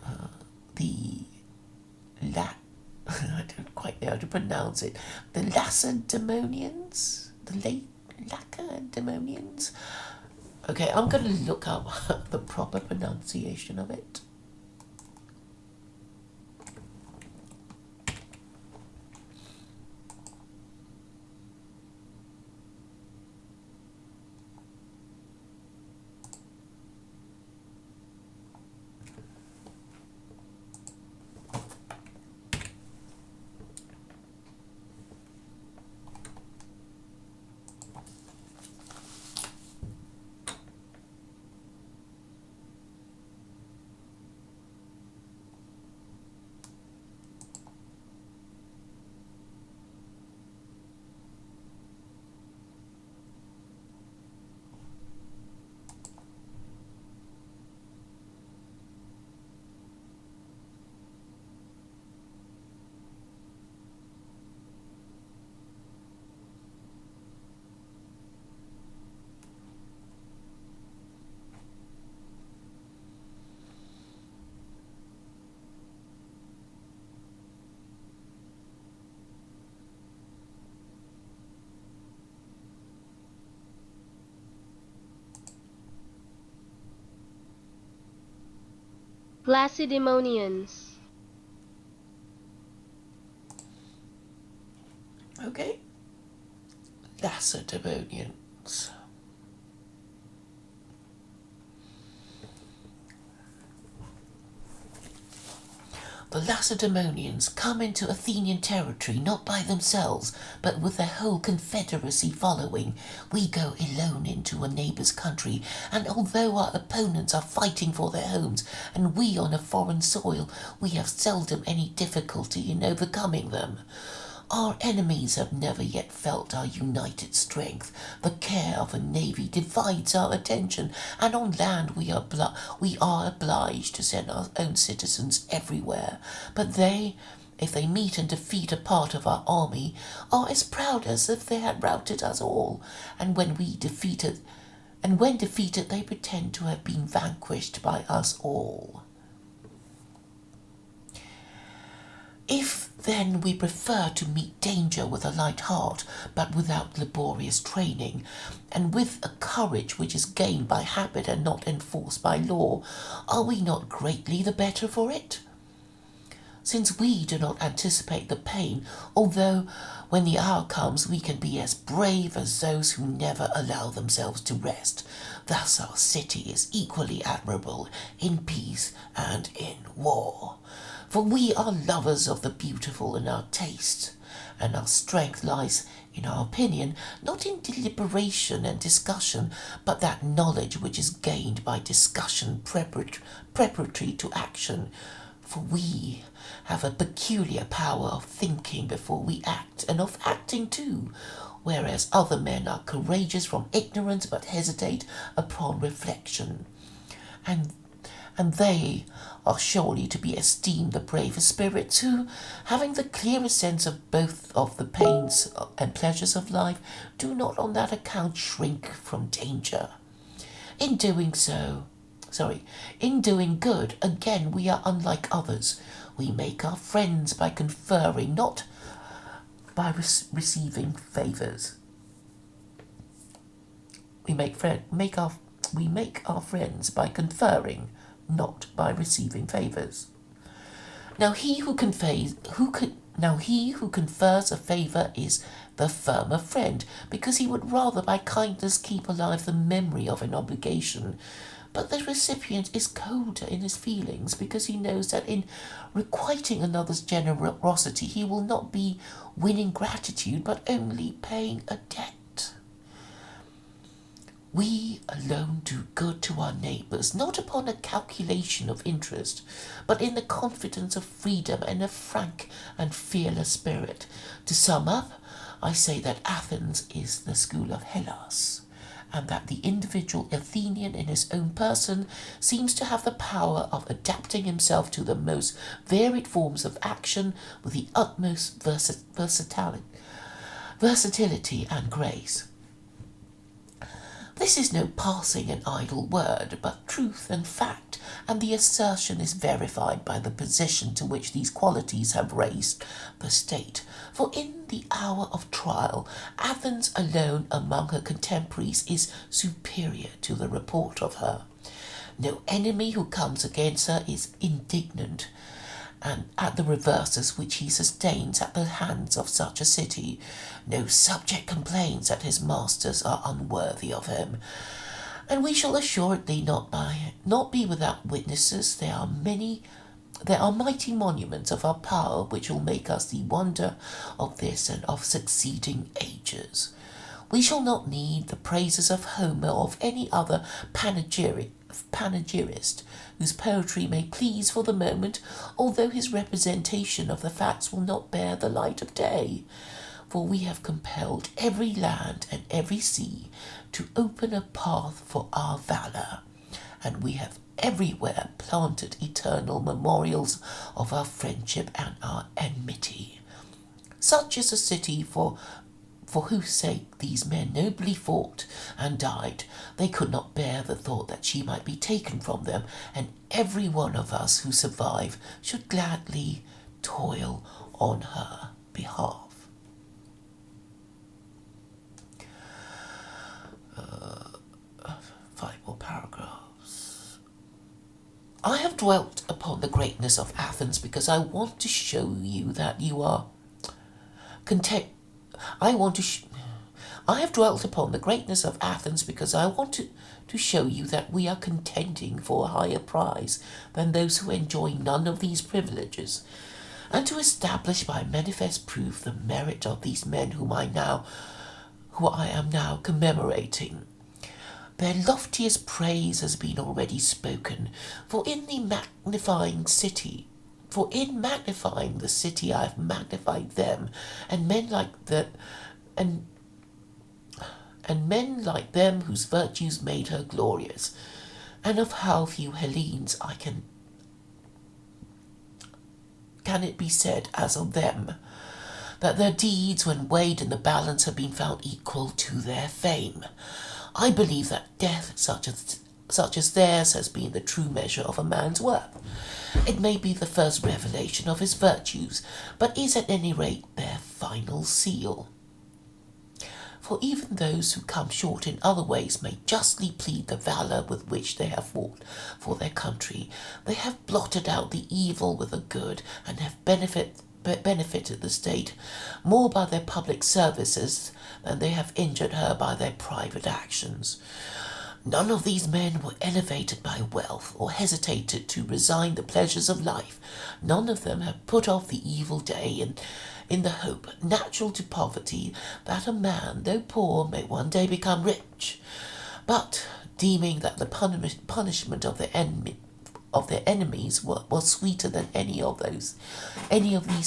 I don't quite know how to pronounce it. The Lacedaemonians? Lacedaemonians? Okay, I'm going to look up the proper pronunciation of it. Lacedaemonians. Okay. Lacedaemonians. The Lacedaemonians come into Athenian territory not by themselves, but with their whole confederacy following. We go alone into a neighbour's country, and although our opponents are fighting for their homes, and we on a foreign soil, we have seldom any difficulty in overcoming them. Our enemies have never yet felt our united strength. The care of a navy divides our attention, and on land we are obliged to send our own citizens everywhere. But they, if they meet and defeat a part of our army, are as proud as if they had routed us all, and when defeated they pretend to have been vanquished by us all. If, then, we prefer to meet danger with a light heart, but without laborious training, and with a courage which is gained by habit and not enforced by law, are we not greatly the better for it? since we do not anticipate the pain, although when the hour comes we can be as brave as those who never allow themselves to rest. Thus our city is equally admirable in peace and in war. For we are lovers of the beautiful in our taste, and our strength lies, in our opinion, not in deliberation and discussion, but that knowledge which is gained by discussion preparatory to action. For we have a peculiar power of thinking before we act, and of acting too, whereas other men are courageous from ignorance but hesitate upon reflection. And they are surely to be esteemed the bravest spirits who, having the clearest sense of both of the pains and pleasures of life, do not on that account shrink from danger. In doing good, again, we are unlike others. We make our friends by conferring, not by receiving favours. We make our friends by conferring, not by receiving favours. Now he who confers a favour is the firmer friend, because he would rather by kindness keep alive the memory of an obligation. But the recipient is colder in his feelings, because he knows that in requiting another's generosity he will not be winning gratitude, but only paying a debt. We alone do good to our neighbours, not upon a calculation of interest, but in the confidence of freedom and a frank and fearless spirit. To sum up, I say that Athens is the school of Hellas, and that the individual Athenian in his own person seems to have the power of adapting himself to the most varied forms of action with the utmost versatility and grace. This is no passing and idle word, but truth and fact, and the assertion is verified by the position to which these qualities have raised the state. For in the hour of trial, Athens alone among her contemporaries is superior to the report of her. No enemy who comes against her is indignant and at the reverses which he sustains at the hands of such a city. No subject complains that his masters are unworthy of him. And we shall assuredly not be without witnesses. There are mighty monuments of our power which will make us the wonder of this and of succeeding ages. We shall not need the praises of Homer or of any other panegyrist, whose poetry may please for the moment, although his representation of the facts will not bear the light of day. For we have compelled every land and every sea to open a path for our valour, and we have everywhere planted eternal memorials of our friendship and our enmity. Such is a city for whose sake these men nobly fought and died. They could not bear the thought that she might be taken from them, and every one of us who survive should gladly toil on her behalf. 5 more paragraphs. I have dwelt upon the greatness of Athens because I want to show you that you are content. I have dwelt upon the greatness of Athens because I want to show you that we are contending for a higher prize than those who enjoy none of these privileges, and to establish by manifest proof the merit of these men who I am now commemorating. Their loftiest praise has been already spoken, for in magnifying the city I have magnified them, and men like them whose virtues made her glorious, and of how few Hellenes can it be said as of them, that their deeds when weighed in the balance have been found equal to their fame. I believe that death such as theirs has been the true measure of a man's worth. It may be the first revelation of his virtues, but is at any rate their final seal. For even those who come short in other ways may justly plead the valour with which they have fought for their country. They have blotted out the evil with the good, and have benefited the state more by their public services than they have injured her by their private actions. None of these men were elevated by wealth, or hesitated to resign the pleasures of life. None of them have put off the evil day in the hope, natural to poverty, that a man, though poor, may one day become rich. But, deeming that the punishment of their enemies was sweeter than any of these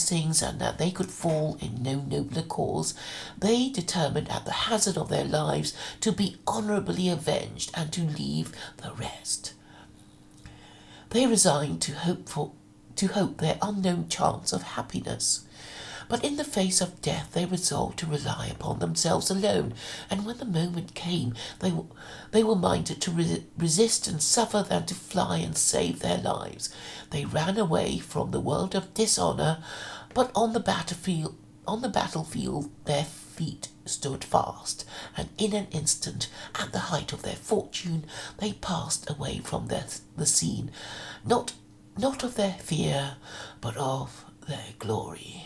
things, and that they could fall in no nobler cause, they determined at the hazard of their lives to be honourably avenged and to leave the rest. They resigned to hope their unknown chance of happiness. But in the face of death they resolved to rely upon themselves alone, and when the moment came they were minded to resist and suffer than to fly and save their lives. They ran away from the world of dishonour, but on the battlefield their feet stood fast, and in an instant, at the height of their fortune, they passed away from the scene, not of their fear, but of their glory.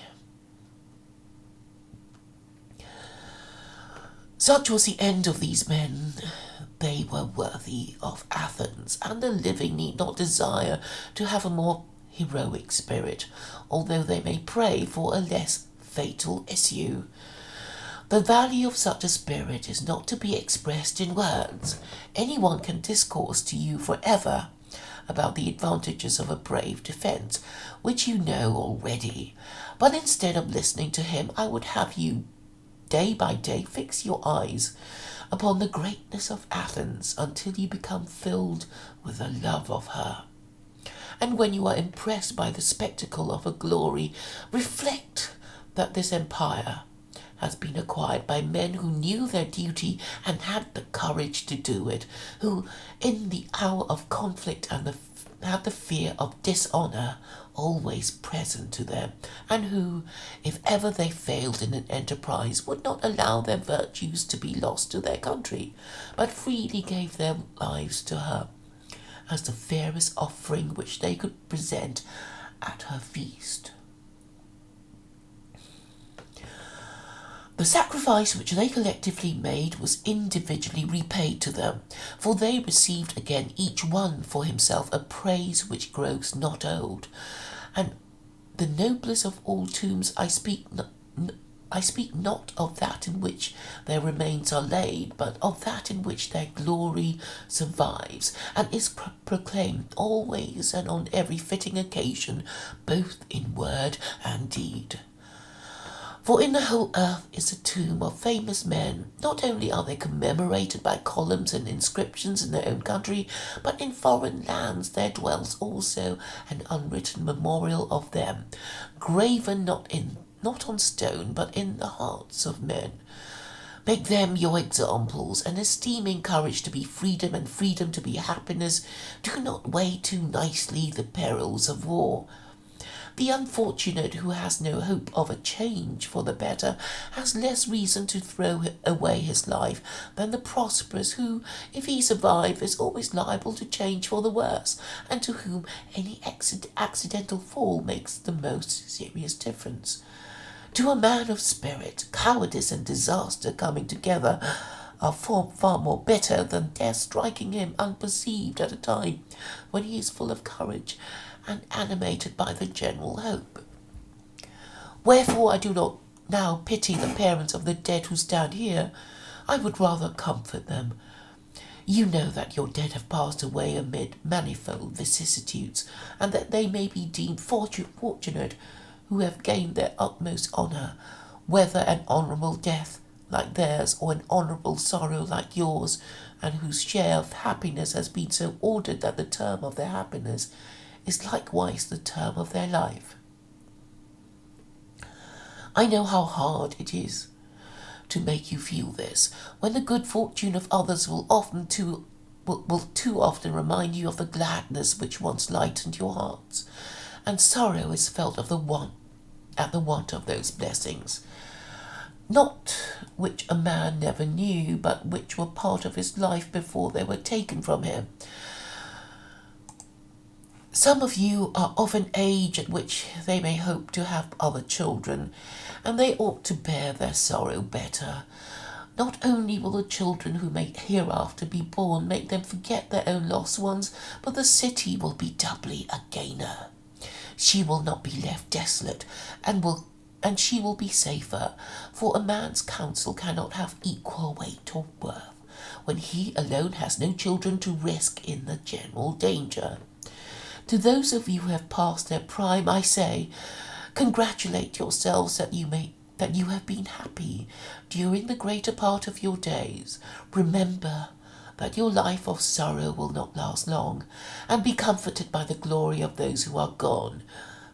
Such was the end of these men. They were worthy of Athens, and the living need not desire to have a more heroic spirit, although they may pray for a less fatal issue. The value of such a spirit is not to be expressed in words. Anyone can discourse to you forever about the advantages of a brave defence, which you know already. But instead of listening to him, I would have you day by day fix your eyes upon the greatness of Athens until you become filled with the love of her. And when you are impressed by the spectacle of her glory, reflect that this empire has been acquired by men who knew their duty and had the courage to do it, who in the hour of conflict had the fear of dishonour always present to them, and who, if ever they failed in an enterprise, would not allow their virtues to be lost to their country, but freely gave their lives to her as the fairest offering which they could present at her feast. The sacrifice which they collectively made was individually repaid to them, for they received again each one for himself a praise which grows not old. And the noblest of all tombs I speak not of that in which their remains are laid, but of that in which their glory survives, and is proclaimed always and on every fitting occasion, both in word and deed. For in the whole earth is a tomb of famous men. Not only are they commemorated by columns and inscriptions in their own country, but in foreign lands there dwells also an unwritten memorial of them, graven not on stone, but in the hearts of men. Make them your examples, and esteeming courage to be freedom and freedom to be happiness, do not weigh too nicely the perils of war. The unfortunate who has no hope of a change for the better has less reason to throw away his life than the prosperous who, if he survive, is always liable to change for the worse, and to whom any accidental fall makes the most serious difference. To a man of spirit, cowardice and disaster coming together are far more bitter than death striking him unperceived at a time when he is full of courage and animated by the general hope. Wherefore I do not now pity the parents of the dead who stand here. I would rather comfort them. You know that your dead have passed away amid manifold vicissitudes, and that they may be deemed fortunate who have gained their utmost honour, whether an honourable death like theirs or an honourable sorrow like yours, and whose share of happiness has been so ordered that the term of their happiness is likewise the term of their life. I know how hard it is to make you feel this, when the good fortune of others will too often remind you of the gladness which once lightened your hearts, and sorrow is felt at the want of those blessings. not which a man never knew, but which were part of his life before they were taken from him. Some of you are of an age at which they may hope to have other children, and they ought to bear their sorrow better. Not only will the children who may hereafter be born make them forget their own lost ones, but the city will be doubly a gainer. She will not be left desolate, and she will be safer, for a man's counsel cannot have equal weight or worth, when he alone has no children to risk in the general danger. To those of you who have passed their prime, I say, congratulate yourselves that you have been happy during the greater part of your days. Remember that your life of sorrow will not last long, and be comforted by the glory of those who are gone,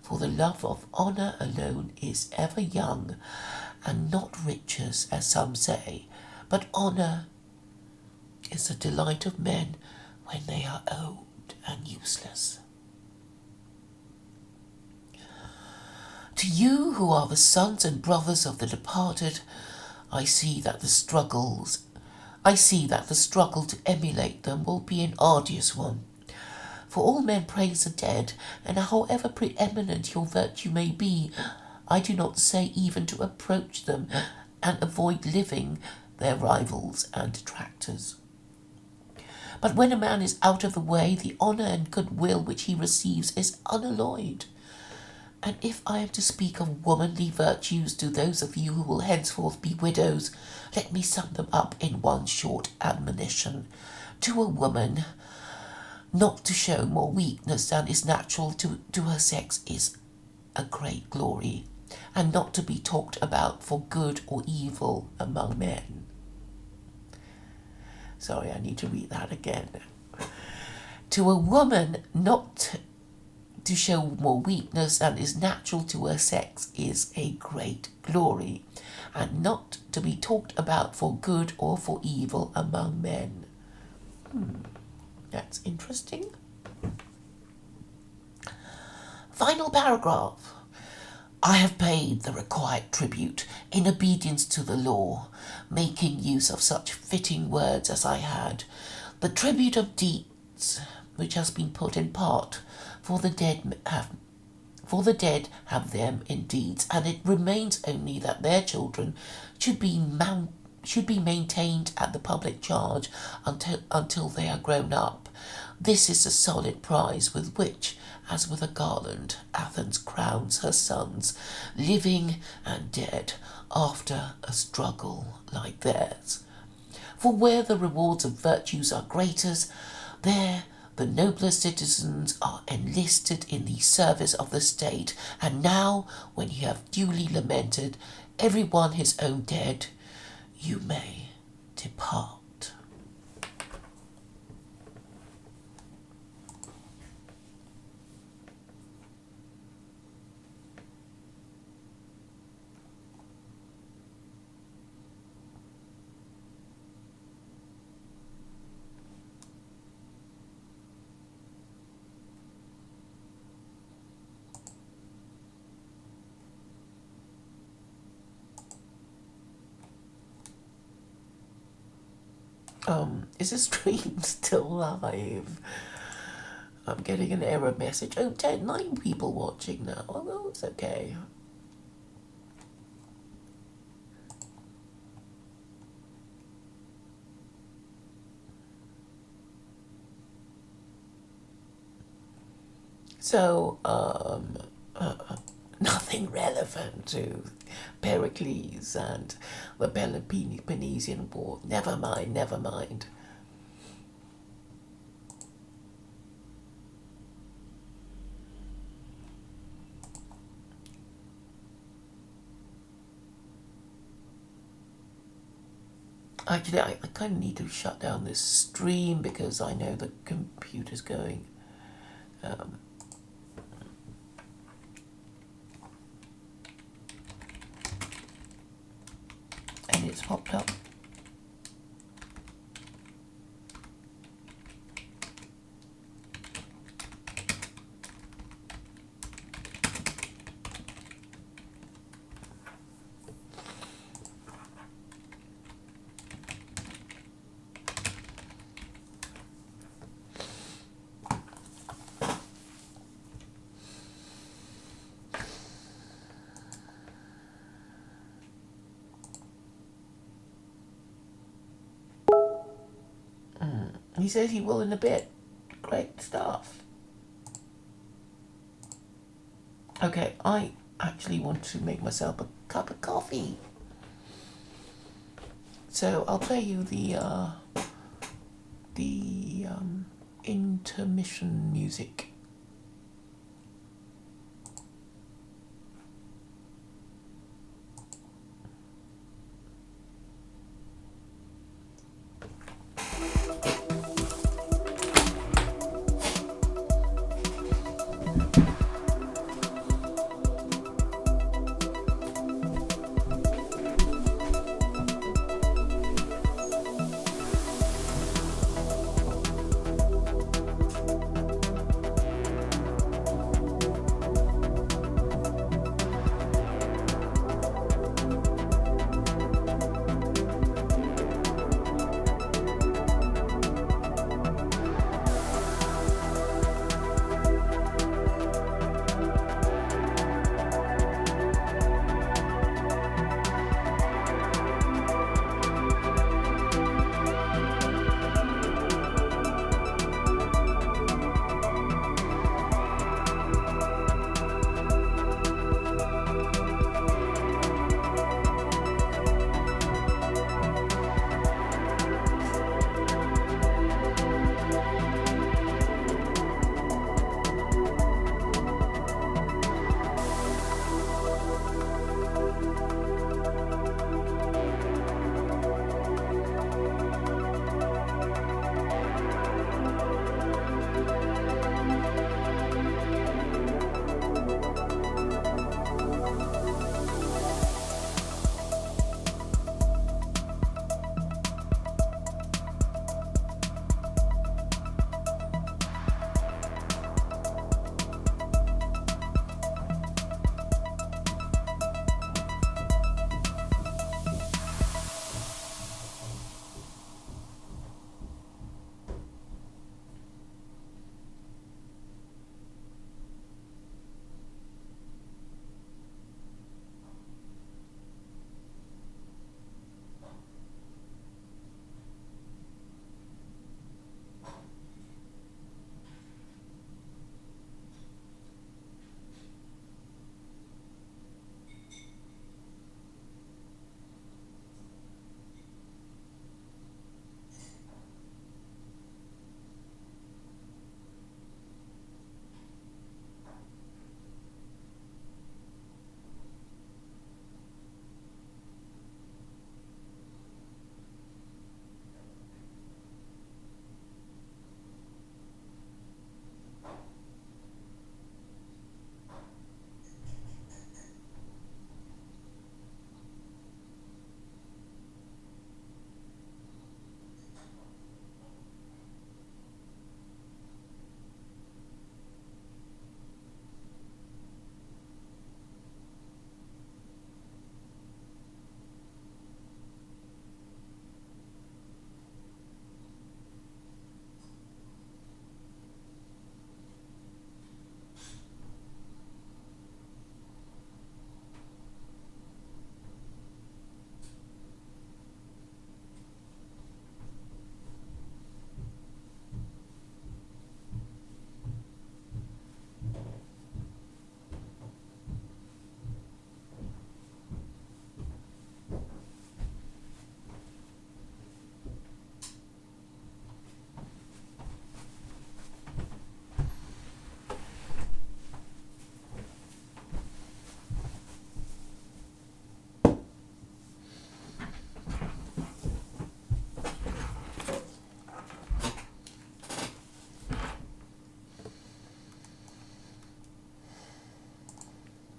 for the love of honour alone is ever young, and not riches, as some say, but honour is the delight of men when they are old and useless. To you who are the sons and brothers of the departed, I see that the struggle to emulate them will be an arduous one. For all men praise the dead, and however preeminent your virtue may be, I do not say even to approach them and avoid living their rivals and detractors. But when a man is out of the way, the honour and goodwill which he receives is unalloyed. And if I am to speak of womanly virtues to those of you who will henceforth be widows, let me sum them up in one short admonition. To a woman, not to show more weakness than is natural to her sex is a great glory, and not to be talked about for good or evil among men. Sorry, I need to read that again. To a woman, not to show more weakness than is natural to her sex is a great glory, and not to be talked about for good or for evil among men. That's interesting. Final paragraph. I have paid the required tribute in obedience to the law, making use of such fitting words as I had. The tribute of deeds, which has been put in part, for the dead have them in deeds, and it remains only that their children should be maintained at the public charge until they are grown up. This is the solid prize with which, as with a garland, Athens crowns her sons, living and dead, after a struggle like theirs. For where the rewards of virtues are greatest, there the nobler citizens are enlisted in the service of the state. And now, when you have duly lamented every one his own dead, you may depart. Is the stream still live? I'm getting an error message. Oh, 9 people watching now. Oh, well, it's okay. So, nothing relevant to Pericles and the Peloponnesian War. Never mind. Actually, I kind of need to shut down this stream because I know the computer's going. And it's popped up. He says he will in a bit. Great stuff. Okay, I actually want to make myself a cup of coffee. So I'll play you the intermission music.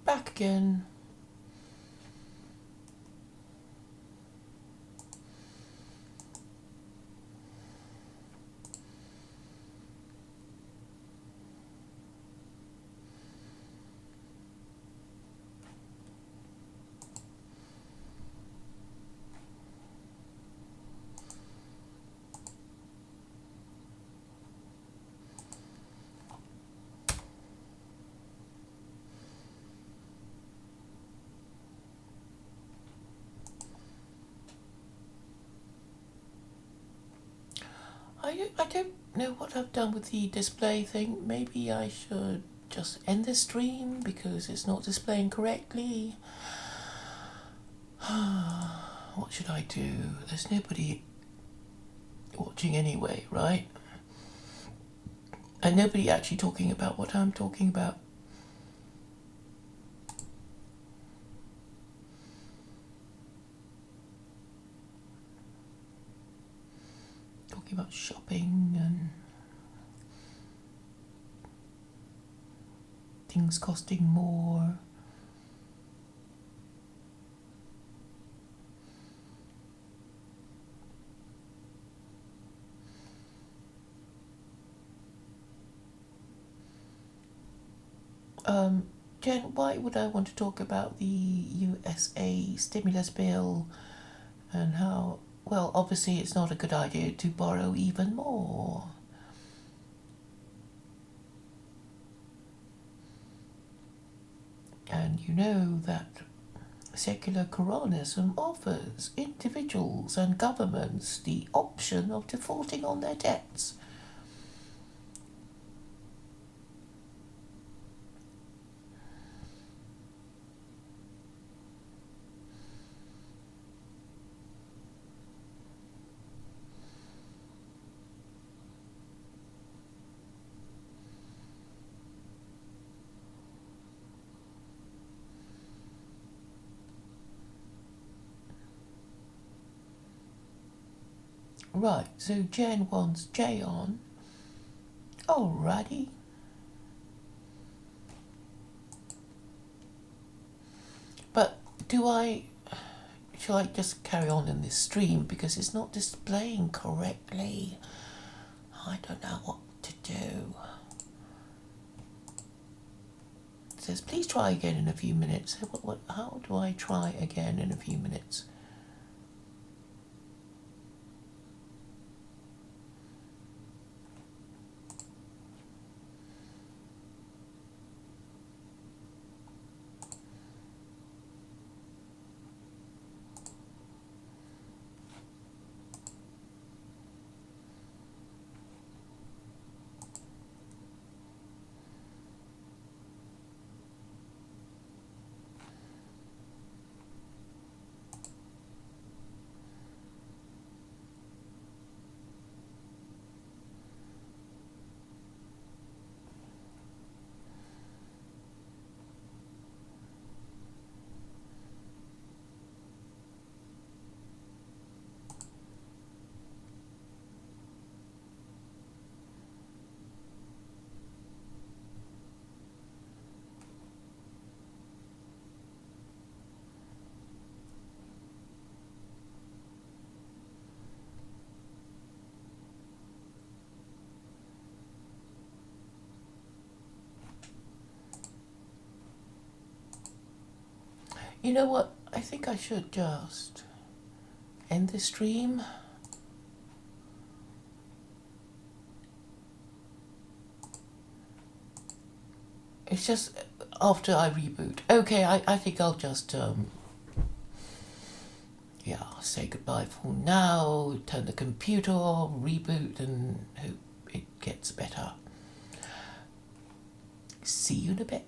Back again. I don't know what I've done with the display thing. Maybe I should just end the stream because it's not displaying correctly. What should I do? There's nobody watching anyway, right? And nobody actually talking about what I'm talking about. Talking about shopping and things costing more. Jen, why would I want to talk about the USA stimulus bill and how, well, obviously it's not a good idea to borrow even more. And you know that secular Quranism offers individuals and governments the option of defaulting on their debts. Right, so Jen wants Jay on. Alrighty. But shall I just carry on in this stream because it's not displaying correctly? I don't know what to do. It says, please try again in a few minutes. How do I try again in a few minutes? You know what? I think I should just end the stream. It's just after I reboot. Okay, I think I'll just, say goodbye for now, turn the computer off, reboot, and hope it gets better. See you in a bit.